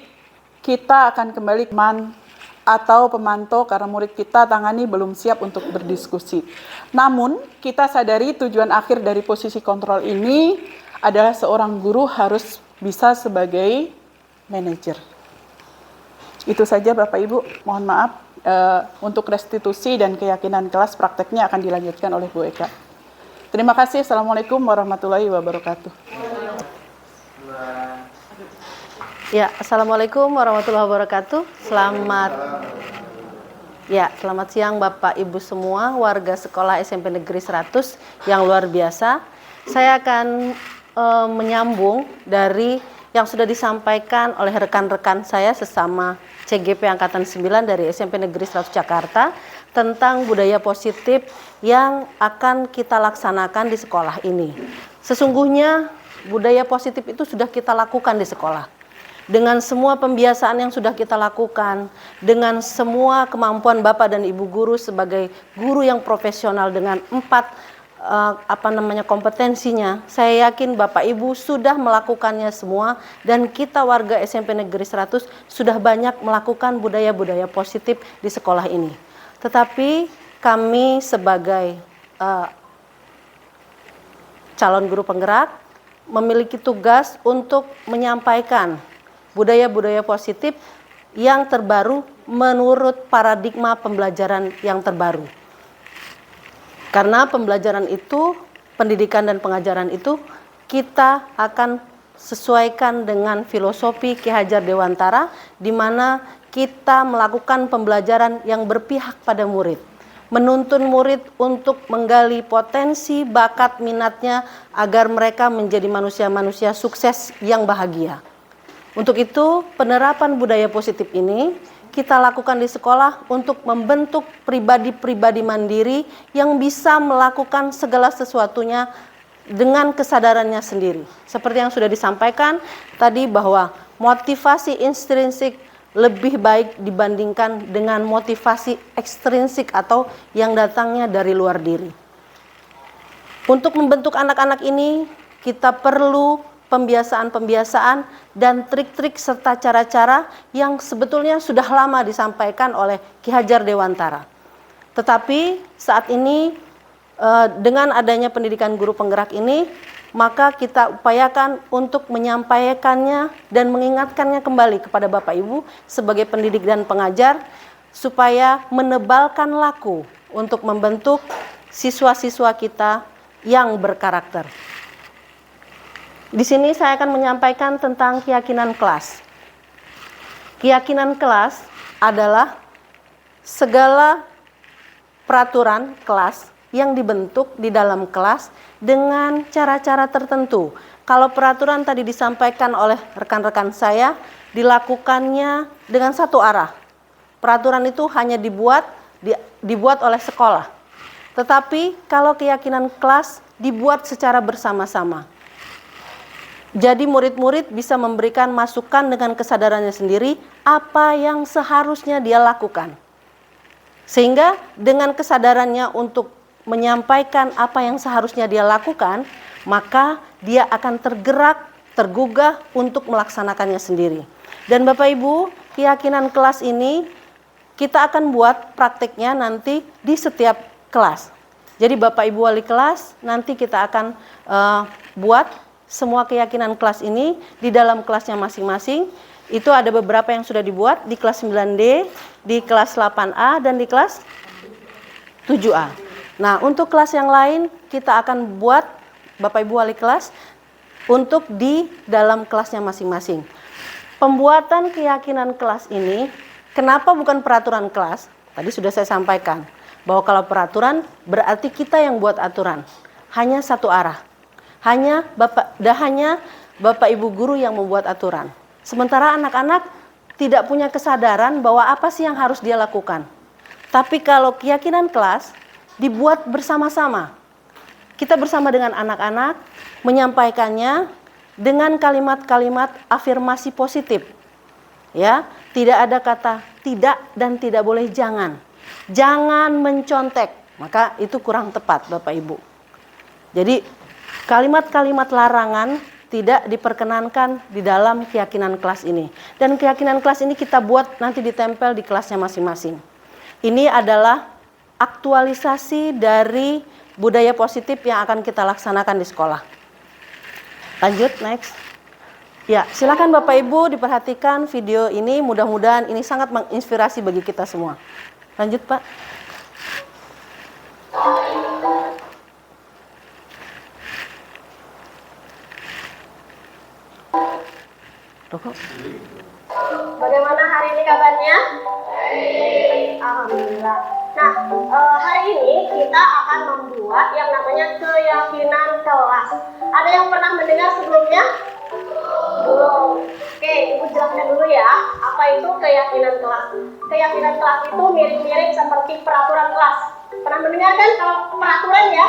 kita akan kembali teman atau pemantau karena murid kita tangani belum siap untuk berdiskusi. Namun kita sadari tujuan akhir dari posisi kontrol ini adalah seorang guru harus bisa sebagai manajer. Itu saja Bapak Ibu, mohon maaf untuk restitusi dan keyakinan kelas prakteknya akan dilanjutkan oleh Bu Eka. Terima kasih. Assalamualaikum warahmatullahi wabarakatuh. Ya, Assalamualaikum warahmatullahi wabarakatuh. Selamat siang Bapak Ibu semua, warga sekolah SMP Negeri 100 yang luar biasa. Saya akan menyambung dari yang sudah disampaikan oleh rekan-rekan saya sesama CGP Angkatan 9 dari SMP Negeri 100 Jakarta tentang budaya positif yang akan kita laksanakan di sekolah ini. Sesungguhnya budaya positif itu sudah kita lakukan di sekolah. Dengan semua pembiasaan yang sudah kita lakukan, dengan semua kemampuan Bapak dan Ibu guru sebagai guru yang profesional dengan 4 kompetensinya, saya yakin Bapak Ibu sudah melakukannya semua dan kita warga SMP Negeri 100 sudah banyak melakukan budaya-budaya positif di sekolah ini. Tetapi kami sebagai calon guru penggerak memiliki tugas untuk menyampaikan budaya-budaya positif yang terbaru menurut paradigma pembelajaran yang terbaru. Karena pembelajaran itu, pendidikan dan pengajaran itu kita akan sesuaikan dengan filosofi Ki Hajar Dewantara, di mana kita melakukan pembelajaran yang berpihak pada murid. Menuntun murid untuk menggali potensi, bakat, minatnya agar mereka menjadi manusia-manusia sukses yang bahagia. Untuk itu, penerapan budaya positif ini kita lakukan di sekolah untuk membentuk pribadi-pribadi mandiri yang bisa melakukan segala sesuatunya dengan kesadarannya sendiri. Seperti yang sudah disampaikan tadi bahwa motivasi intrinsik lebih baik dibandingkan dengan motivasi ekstrinsik atau yang datangnya dari luar diri. Untuk membentuk anak-anak ini, kita perlu pembiasaan-pembiasaan dan trik-trik serta cara-cara yang sebetulnya sudah lama disampaikan oleh Ki Hajar Dewantara. Tetapi saat ini dengan adanya pendidikan guru penggerak ini, maka kita upayakan untuk menyampaikannya dan mengingatkannya kembali kepada Bapak Ibu sebagai pendidik dan pengajar supaya menebalkan laku untuk membentuk siswa-siswa kita yang berkarakter. Di sini saya akan menyampaikan tentang keyakinan kelas. Keyakinan kelas adalah segala peraturan kelas yang dibentuk di dalam kelas dengan cara-cara tertentu. Kalau peraturan tadi disampaikan oleh rekan-rekan saya, dilakukannya dengan satu arah. Peraturan itu hanya dibuat oleh sekolah. Tetapi kalau keyakinan kelas dibuat secara bersama-sama. Jadi murid-murid bisa memberikan masukan dengan kesadarannya sendiri apa yang seharusnya dia lakukan. Sehingga dengan kesadarannya untuk menyampaikan apa yang seharusnya dia lakukan, maka dia akan tergerak, tergugah untuk melaksanakannya sendiri. Dan Bapak Ibu, keyakinan kelas ini kita akan buat praktiknya nanti di setiap kelas. Jadi Bapak Ibu wali kelas, nanti kita akan buat semua keyakinan kelas ini di dalam kelasnya masing-masing. Itu ada beberapa yang sudah dibuat di kelas 9D, di kelas 8A, dan di kelas 7A. Nah, untuk kelas yang lain kita akan buat Bapak Ibu wali kelas untuk di dalam kelasnya masing-masing. Pembuatan keyakinan kelas ini, kenapa bukan peraturan kelas? Tadi sudah saya sampaikan, bahwa kalau peraturan berarti kita yang buat aturan. Hanya satu arah. Hanya Bapak Ibu guru yang membuat aturan. Sementara anak-anak tidak punya kesadaran bahwa apa sih yang harus dia lakukan. Tapi kalau keyakinan kelas dibuat bersama-sama. Kita bersama dengan anak-anak menyampaikannya dengan kalimat-kalimat afirmasi positif. Ya, tidak ada kata tidak dan tidak boleh jangan. Jangan mencontek. Maka itu kurang tepat Bapak Ibu. Jadi kalimat-kalimat larangan tidak diperkenankan di dalam keyakinan kelas ini. Dan keyakinan kelas ini kita buat nanti ditempel di kelasnya masing-masing. Ini adalah aktualisasi dari budaya positif yang akan kita laksanakan di sekolah. Lanjut, next. Ya, silakan Bapak Ibu diperhatikan video ini, mudah-mudahan ini sangat menginspirasi bagi kita semua. Lanjut, Pak. Bagaimana hari ini kabarnya? Alhamdulillah. Nah, hari ini kita akan membuat yang namanya keyakinan kelas. Ada yang pernah mendengar sebelumnya? Belum. Oke, Ibu jelaskan dulu ya, apa itu keyakinan kelas. Keyakinan kelas itu mirip-mirip seperti peraturan kelas. Pernah mendengar kan kalau peraturan ya?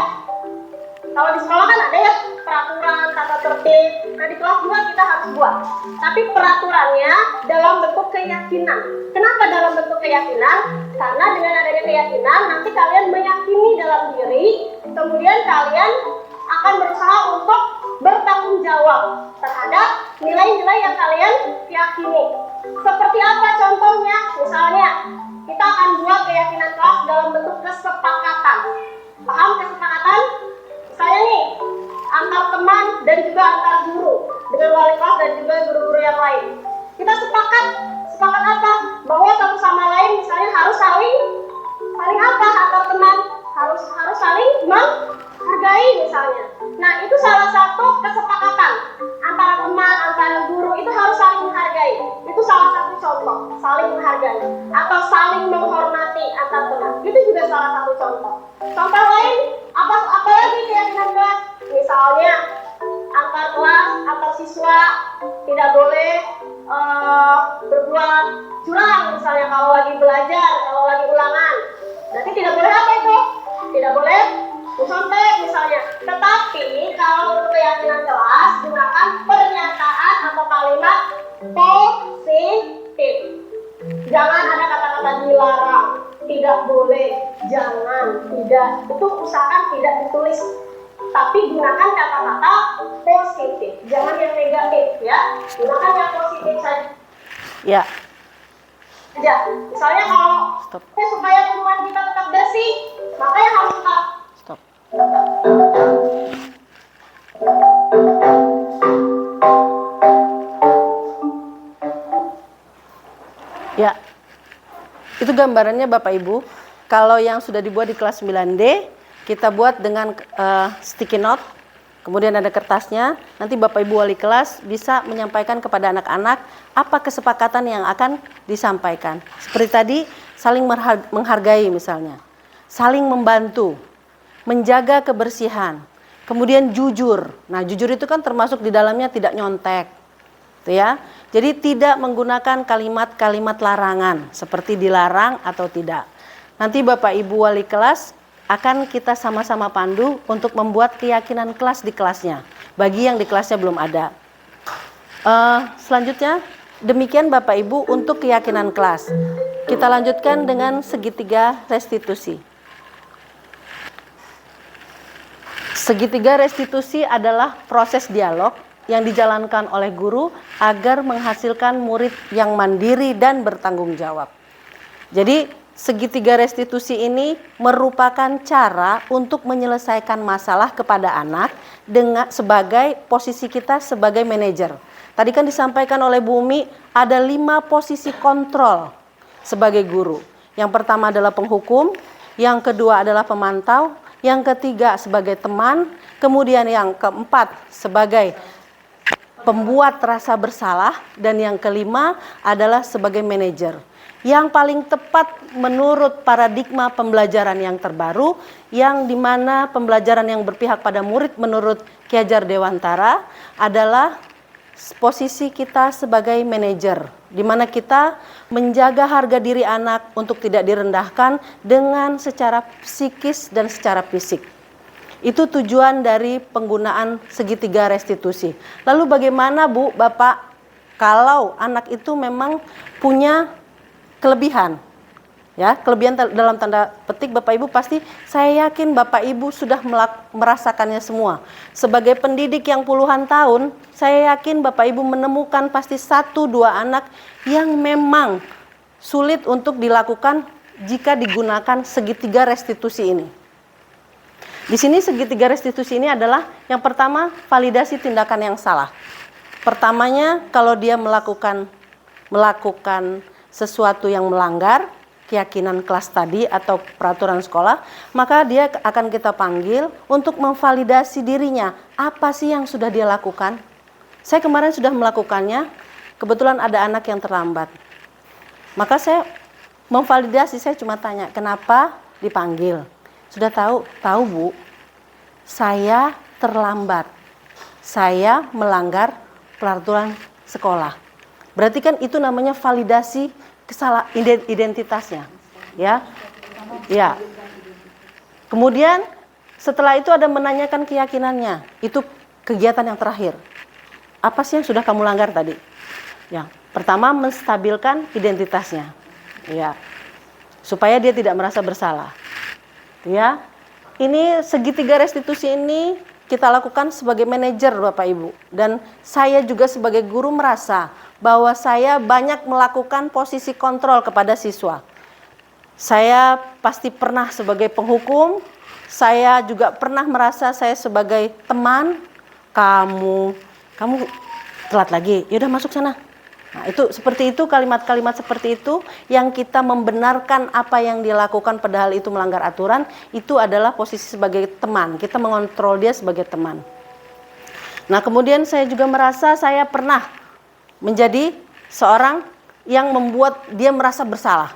Kalau di sekolah kan ada ya peraturan, tata tertib. Nah di kelas juga kita harus buat. Tapi peraturannya dalam bentuk keyakinan. Kenapa dalam bentuk keyakinan? Karena dengan adanya keyakinan nanti kalian meyakini dalam diri. Kemudian kalian akan berusaha untuk bertanggung jawab terhadap nilai-nilai yang kalian yakini. Seperti apa contohnya? Misalnya kita akan buat keyakinan kelas dalam bentuk kesepakatan. Paham kesepakatan? Saya nih antar teman dan juga antar guru dengan wali kelas dan juga guru-guru yang lain. Kita sepakat apa? Bahwa satu sama lain misalnya harus saling apa antar teman harus saling menghargai misalnya. Nah itu salah satu kesepakatan antara teman antara guru itu harus saling menghargai. Itu salah satu contoh saling menghargai atau saling menghormati antar teman. Itu juga salah satu contoh. Contoh lain apa lagi keyakinan kelas? Misalnya antar kelas, antar siswa tidak boleh berbuat curang misalnya kalau lagi belajar, kalau lagi ulangan. Berarti tidak boleh apa itu? Tidak boleh mencontek misalnya. Tetapi kalau untuk keyakinan kelas gunakan pernyataan atau kalimat positif. Jangan ada kata-kata dilarang. Tidak boleh, jangan, tidak. Itu usahakan tidak ditulis. Tapi gunakan kata-kata positif. Jangan yang negatif ya. Gunakan yang positif saja. Ya. Ya, misalnya kalau supaya lingkungan kita tetap bersih, maka yang harus kita Stop. Ya. Itu gambarannya Bapak Ibu. Kalau yang sudah dibuat di kelas 9D, kita buat dengan sticky note, kemudian ada kertasnya. Nanti Bapak Ibu wali kelas bisa menyampaikan kepada anak-anak apa kesepakatan yang akan disampaikan. Seperti tadi, saling menghargai misalnya, saling membantu, menjaga kebersihan, kemudian jujur. Nah, jujur itu kan termasuk di dalamnya tidak nyontek. Gitu ya. Jadi tidak menggunakan kalimat-kalimat larangan seperti dilarang atau tidak. Nanti Bapak Ibu wali kelas akan kita sama-sama pandu untuk membuat keyakinan kelas di kelasnya. Bagi yang di kelasnya belum ada. Selanjutnya demikian Bapak Ibu untuk keyakinan kelas. Kita lanjutkan dengan segitiga restitusi. Segitiga restitusi adalah proses dialog yang dijalankan oleh guru agar menghasilkan murid yang mandiri dan bertanggung jawab. Jadi segitiga restitusi ini merupakan cara untuk menyelesaikan masalah kepada anak dengan sebagai posisi kita sebagai manajer. Tadi kan disampaikan oleh Bu Umi ada 5 posisi kontrol sebagai guru. Yang pertama adalah penghukum, yang kedua adalah pemantau, yang ketiga sebagai teman, kemudian yang keempat sebagai pembuat rasa bersalah, dan yang kelima adalah sebagai manajer. Yang paling tepat menurut paradigma pembelajaran yang terbaru, yang dimana pembelajaran yang berpihak pada murid menurut Ki Hajar Dewantara adalah posisi kita sebagai manajer, di mana kita menjaga harga diri anak untuk tidak direndahkan dengan secara psikis dan secara fisik. Itu tujuan dari penggunaan segitiga restitusi. Lalu bagaimana Bu, Bapak, kalau anak itu memang punya kelebihan? Ya, kelebihan dalam tanda petik Bapak Ibu pasti saya yakin Bapak Ibu sudah merasakannya semua. Sebagai pendidik yang puluhan tahun, saya yakin Bapak Ibu menemukan pasti 1-2 anak yang memang sulit untuk dilakukan jika digunakan segitiga restitusi ini. Di sini segitiga restitusi ini adalah yang pertama validasi tindakan yang salah. Pertamanya kalau dia melakukan sesuatu yang melanggar keyakinan kelas tadi atau peraturan sekolah, maka dia akan kita panggil untuk memvalidasi dirinya. Apa sih yang sudah dia lakukan? Saya kemarin sudah melakukannya, kebetulan ada anak yang terlambat. Maka saya memvalidasi, saya cuma tanya, kenapa dipanggil? Sudah tahu Bu, saya terlambat. Saya melanggar peraturan sekolah. Berarti kan itu namanya validasi kesalahan identitasnya, ya. Ya. Kemudian setelah itu ada menanyakan keyakinannya. Itu kegiatan yang terakhir. Apa sih yang sudah kamu langgar tadi? Ya, pertama menstabilkan identitasnya. Ya. Supaya dia tidak merasa bersalah. Ya. Ini segitiga restitusi ini kita lakukan sebagai manajer Bapak Ibu, dan saya juga sebagai guru merasa bahwa saya banyak melakukan posisi kontrol kepada siswa. Saya pasti pernah sebagai penghukum, saya juga pernah merasa saya sebagai teman. Kamu telat lagi, yaudah masuk sana. Nah, itu seperti itu, kalimat-kalimat seperti itu yang kita membenarkan apa yang dilakukan padahal itu melanggar aturan, itu adalah posisi sebagai teman. Kita mengontrol dia sebagai teman. Nah, kemudian saya juga merasa saya pernah menjadi seorang yang membuat dia merasa bersalah.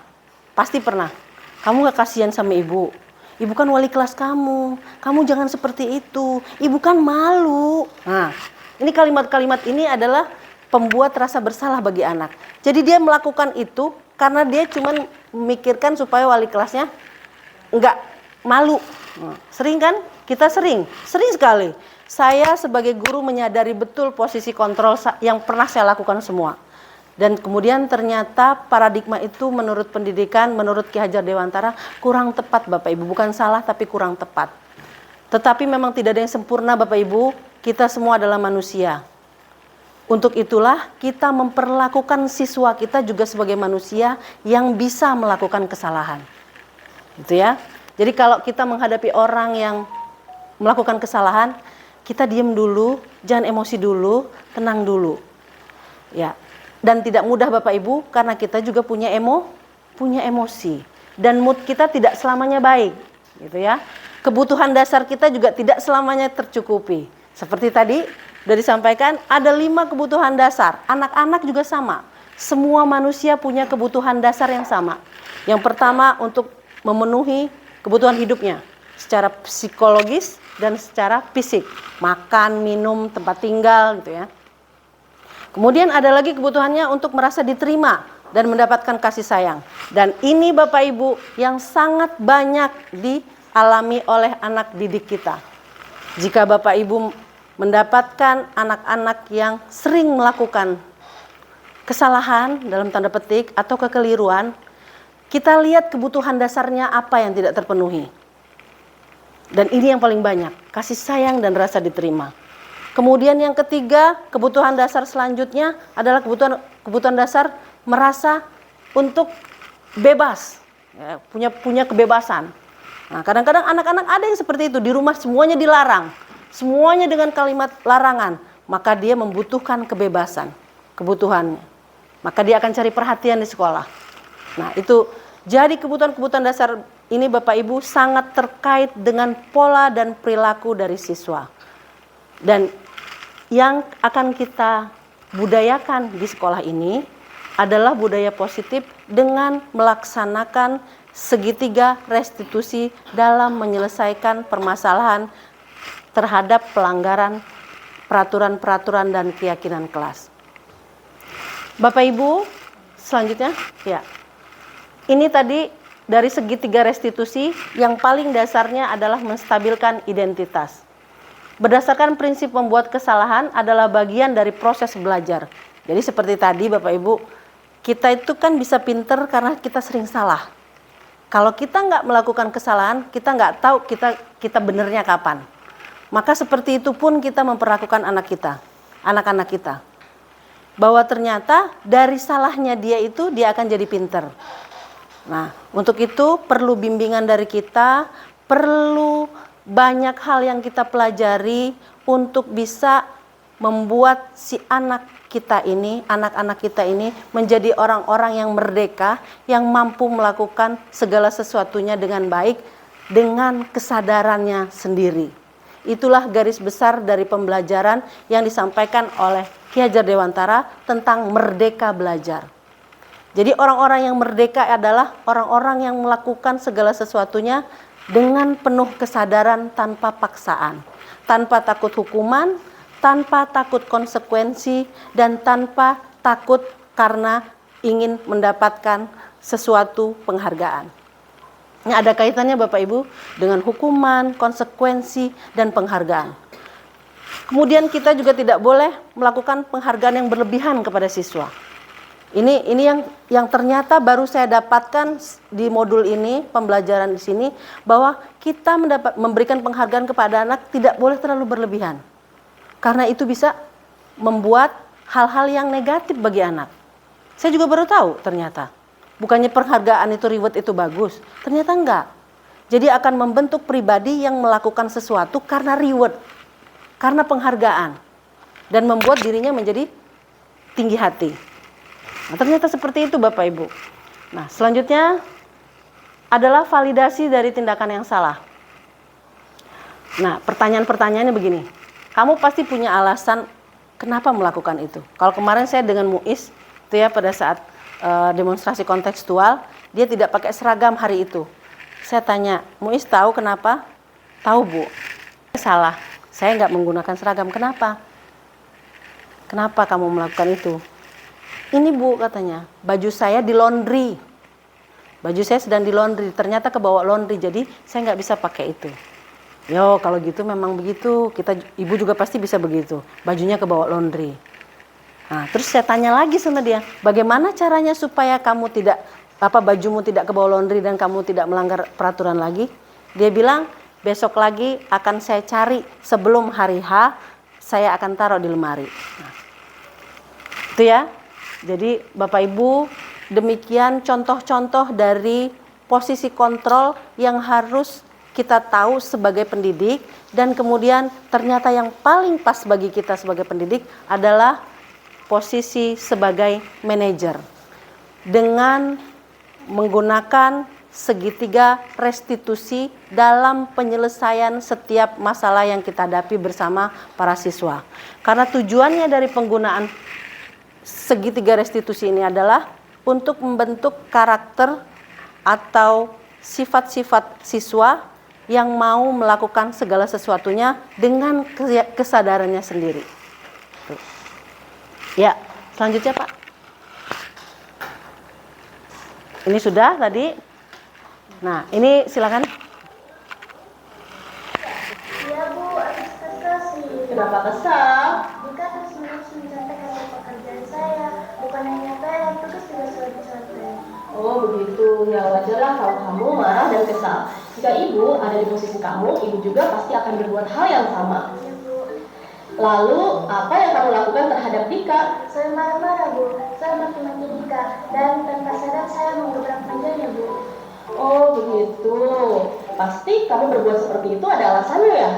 Pasti pernah. Kamu gak kasihan sama ibu? Ibu kan wali kelas kamu jangan seperti itu. Ibu kan malu. Nah, ini kalimat-kalimat ini adalah pembuat rasa bersalah bagi anak. Jadi dia melakukan itu karena dia cuma memikirkan supaya wali kelasnya enggak malu. Sering kan? Kita sering sekali. Saya sebagai guru menyadari betul posisi kontrol yang pernah saya lakukan semua. Dan kemudian ternyata paradigma itu menurut pendidikan, menurut Ki Hajar Dewantara kurang tepat Bapak Ibu. Bukan salah tapi kurang tepat. Tetapi memang tidak ada yang sempurna Bapak Ibu. Kita semua adalah manusia. Untuk itulah kita memperlakukan siswa kita juga sebagai manusia yang bisa melakukan kesalahan. Gitu ya. Jadi kalau kita menghadapi orang yang melakukan kesalahan, kita diam dulu, jangan emosi dulu, tenang dulu. Ya. Dan tidak mudah Bapak Ibu karena kita juga punya emosi. Dan mood kita tidak selamanya baik, gitu ya. Kebutuhan dasar kita juga tidak selamanya tercukupi. Seperti tadi sudah disampaikan, ada 5 kebutuhan dasar. Anak-anak juga sama. Semua manusia punya kebutuhan dasar yang sama. Yang pertama untuk memenuhi kebutuhan hidupnya secara psikologis dan secara fisik. Makan, minum, tempat tinggal gitu ya. Kemudian ada lagi kebutuhannya untuk merasa diterima dan mendapatkan kasih sayang. Dan ini Bapak Ibu yang sangat banyak dialami oleh anak didik kita. Jika Bapak Ibu mendapatkan anak-anak yang sering melakukan kesalahan dalam tanda petik atau kekeliruan, kita lihat kebutuhan dasarnya apa yang tidak terpenuhi. Dan ini yang paling banyak, kasih sayang dan rasa diterima. Kemudian yang ketiga, kebutuhan dasar selanjutnya adalah kebutuhan dasar merasa untuk bebas, ya, punya kebebasan. Nah, kadang-kadang anak-anak ada yang seperti itu, di rumah semuanya dilarang, semuanya dengan kalimat larangan, maka dia membutuhkan kebebasan, kebutuhannya. Maka dia akan cari perhatian di sekolah. Nah, itu jadi kebutuhan-kebutuhan dasar ini Bapak Ibu sangat terkait dengan pola dan perilaku dari siswa. Dan yang akan kita budayakan di sekolah ini adalah budaya positif dengan melaksanakan segitiga restitusi dalam menyelesaikan permasalahan terhadap pelanggaran peraturan-peraturan dan keyakinan kelas. Bapak Ibu, selanjutnya, ya. Ini tadi dari segitiga restitusi yang paling dasarnya adalah menstabilkan identitas. Berdasarkan prinsip membuat kesalahan adalah bagian dari proses belajar. Jadi seperti tadi Bapak Ibu, kita itu kan bisa pinter karena kita sering salah. Kalau kita nggak melakukan kesalahan, kita nggak tahu kita benernya kapan. Maka seperti itu pun kita memperlakukan anak-anak kita. Bahwa ternyata dari salahnya dia itu dia akan jadi pinter. Nah, untuk itu perlu bimbingan dari kita, perlu banyak hal yang kita pelajari untuk bisa membuat si anak anak-anak kita ini menjadi orang-orang yang merdeka, yang mampu melakukan segala sesuatunya dengan baik, dengan kesadarannya sendiri. Itulah garis besar dari pembelajaran yang disampaikan oleh Ki Hajar Dewantara tentang merdeka belajar. Jadi orang-orang yang merdeka adalah orang-orang yang melakukan segala sesuatunya dengan penuh kesadaran tanpa paksaan, tanpa takut hukuman, tanpa takut konsekuensi, dan tanpa takut karena ingin mendapatkan sesuatu penghargaan. Ini ada kaitannya Bapak Ibu dengan hukuman, konsekuensi, dan penghargaan. Kemudian kita juga tidak boleh melakukan penghargaan yang berlebihan kepada siswa. Ini yang ternyata baru saya dapatkan di modul ini, pembelajaran di sini, bahwa kita memberikan penghargaan kepada anak tidak boleh terlalu berlebihan. Karena itu bisa membuat hal-hal yang negatif bagi anak. Saya juga baru tahu ternyata. Bukannya penghargaan itu reward itu bagus, ternyata enggak. Jadi akan membentuk pribadi yang melakukan sesuatu karena reward, karena penghargaan, dan membuat dirinya menjadi tinggi hati. Nah, ternyata seperti itu Bapak Ibu. Nah, selanjutnya adalah validasi dari tindakan yang salah. Nah, pertanyaan-pertanyaannya begini. Kamu pasti punya alasan kenapa melakukan itu. Kalau kemarin saya dengan Muiz, itu ya pada saat demonstrasi kontekstual, dia tidak pakai seragam hari itu. Saya tanya, Muiz tahu kenapa? Tahu Bu. Salah, saya nggak menggunakan seragam. Kenapa? Kenapa kamu melakukan itu? Ini Bu katanya, baju saya di laundry. Baju saya sedang di laundry, ternyata kebawa laundry, jadi saya nggak bisa pakai itu. Yo, kalau gitu memang begitu, ibu juga pasti bisa begitu, bajunya kebawa laundry. Nah, terus saya tanya lagi sama dia, bagaimana caranya supaya kamu bajumu tidak kebawa laundry dan kamu tidak melanggar peraturan lagi? Dia bilang, besok lagi akan saya cari sebelum hari H, saya akan taruh di lemari. Nah, itu ya. Jadi Bapak Ibu, demikian contoh-contoh dari posisi kontrol yang harus kita tahu sebagai pendidik, dan kemudian ternyata yang paling pas bagi kita sebagai pendidik adalah posisi sebagai manajer. Dengan menggunakan segitiga restitusi dalam penyelesaian setiap masalah yang kita hadapi bersama para siswa. Karena tujuannya dari penggunaan segitiga restitusi ini adalah untuk membentuk karakter atau sifat-sifat siswa yang mau melakukan segala sesuatunya dengan kesadarannya sendiri. Ya, selanjutnya Pak. Ini sudah tadi. Nah, ini silakan. Ya Bu, atas kasih. Kenapa kesal? Jika terus-menerus mencontek hasil pekerjaan saya, bukan hanya PR, tugas juga sudah dicontek. Oh begitu, ya wajarlah kalau kamu marah dan kesal. Jika ibu ada di posisi kamu, ibu juga pasti akan berbuat hal yang sama. Lalu, apa yang kamu lakukan terhadap Dika? Saya marah-marah, Bu. Saya maki-maki Dika, dan tanpa sadar saya menggebrak mejanya, Bu. Oh, begitu. Pasti kamu berbuat seperti itu ada alasannya ya?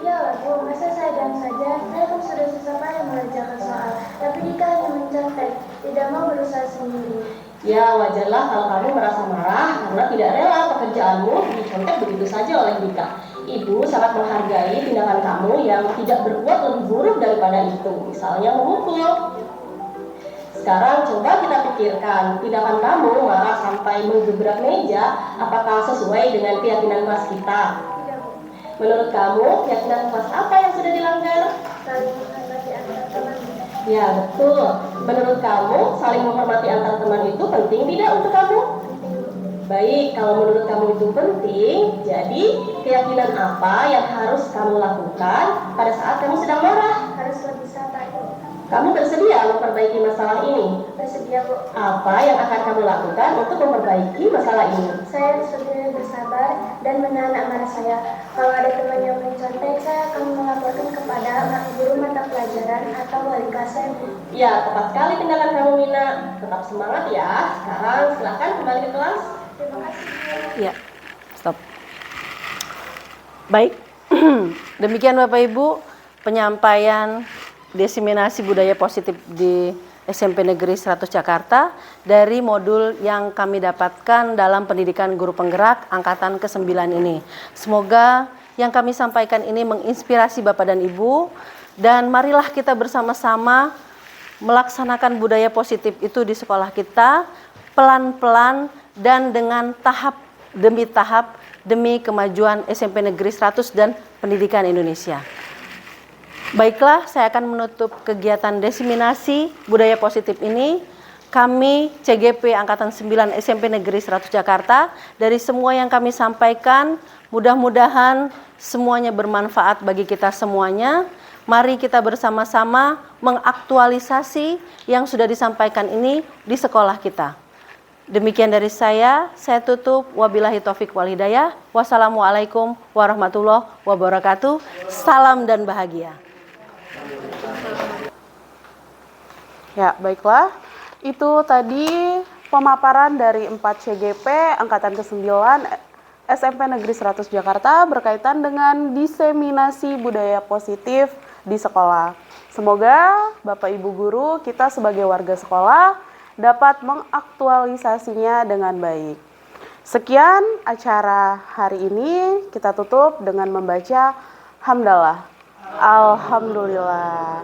Iyalah, Bu. Masa saya diam saja? Saya kan sudah susah payah mengerjakan soal. Tapi Dika hanya mencontek, tidak mau berusaha sendiri. Ya, wajarlah kalau kamu merasa marah karena tidak rela pekerjaanmu dicontek begitu saja oleh Dika. Ibu sangat menghargai tindakan kamu yang tidak berbuat lebih buruk daripada itu, misalnya memukul. Sekarang coba kita pikirkan, tindakan kamu marah sampai menggebrak meja, apakah sesuai dengan keyakinan kelas kita? Tidak, Bu. Menurut kamu, keyakinan kelas apa yang sudah dilanggar? Saling menghormati antar teman. Ya, betul. Menurut kamu, saling menghormati antar teman itu penting tidak untuk kamu? Baik, kalau menurut kamu itu penting, jadi keyakinan apa yang harus kamu lakukan pada saat kamu sedang marah? Harus lebih sabar, Bu. Kamu bersedia memperbaiki masalah ini? Bersedia, Bu. Apa yang akan kamu lakukan untuk memperbaiki masalah ini? Saya harus lebih bersabar dan menahan amarah saya. Kalau ada teman yang mencontek, saya akan melaporkan kepada guru mata pelajaran atau wali kelas saya, Bu. Ya, tepat sekali tindakan kamu, Mina. Tetap semangat ya. Sekarang silakan kembali ke kelas. Terima kasih, Bu. Ya, stop. Baik, demikian Bapak Ibu penyampaian diseminasi budaya positif di SMP Negeri 100 Jakarta dari modul yang kami dapatkan dalam pendidikan guru penggerak angkatan ke-9 ini. Semoga yang kami sampaikan ini menginspirasi Bapak dan Ibu, dan marilah kita bersama-sama melaksanakan budaya positif itu di sekolah kita pelan-pelan dan dengan tahap demi kemajuan SMP Negeri 100 dan pendidikan Indonesia. Baiklah, saya akan menutup kegiatan diseminasi budaya positif ini. Kami CGP Angkatan 9 SMP Negeri 100 Jakarta, dari semua yang kami sampaikan, mudah-mudahan semuanya bermanfaat bagi kita semuanya. Mari kita bersama-sama mengaktualisasi yang sudah disampaikan ini di sekolah kita. Demikian dari saya tutup. Wabillahi taufik wal hidayah. Wassalamualaikum warahmatullahi wabarakatuh. Salam dan bahagia. Ya, baiklah. Itu tadi pemaparan dari 4 CGP Angkatan ke-9 SMP Negeri 100 Jakarta berkaitan dengan diseminasi budaya positif di sekolah. Semoga Bapak Ibu guru kita sebagai warga sekolah dapat mengaktualisasinya dengan baik. Sekian acara hari ini, kita tutup dengan membaca hamdalah. Alhamdulillah.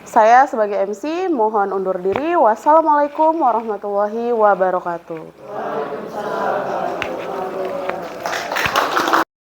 Saya sebagai MC mohon undur diri. Wassalamualaikum warahmatullahi wabarakatuh.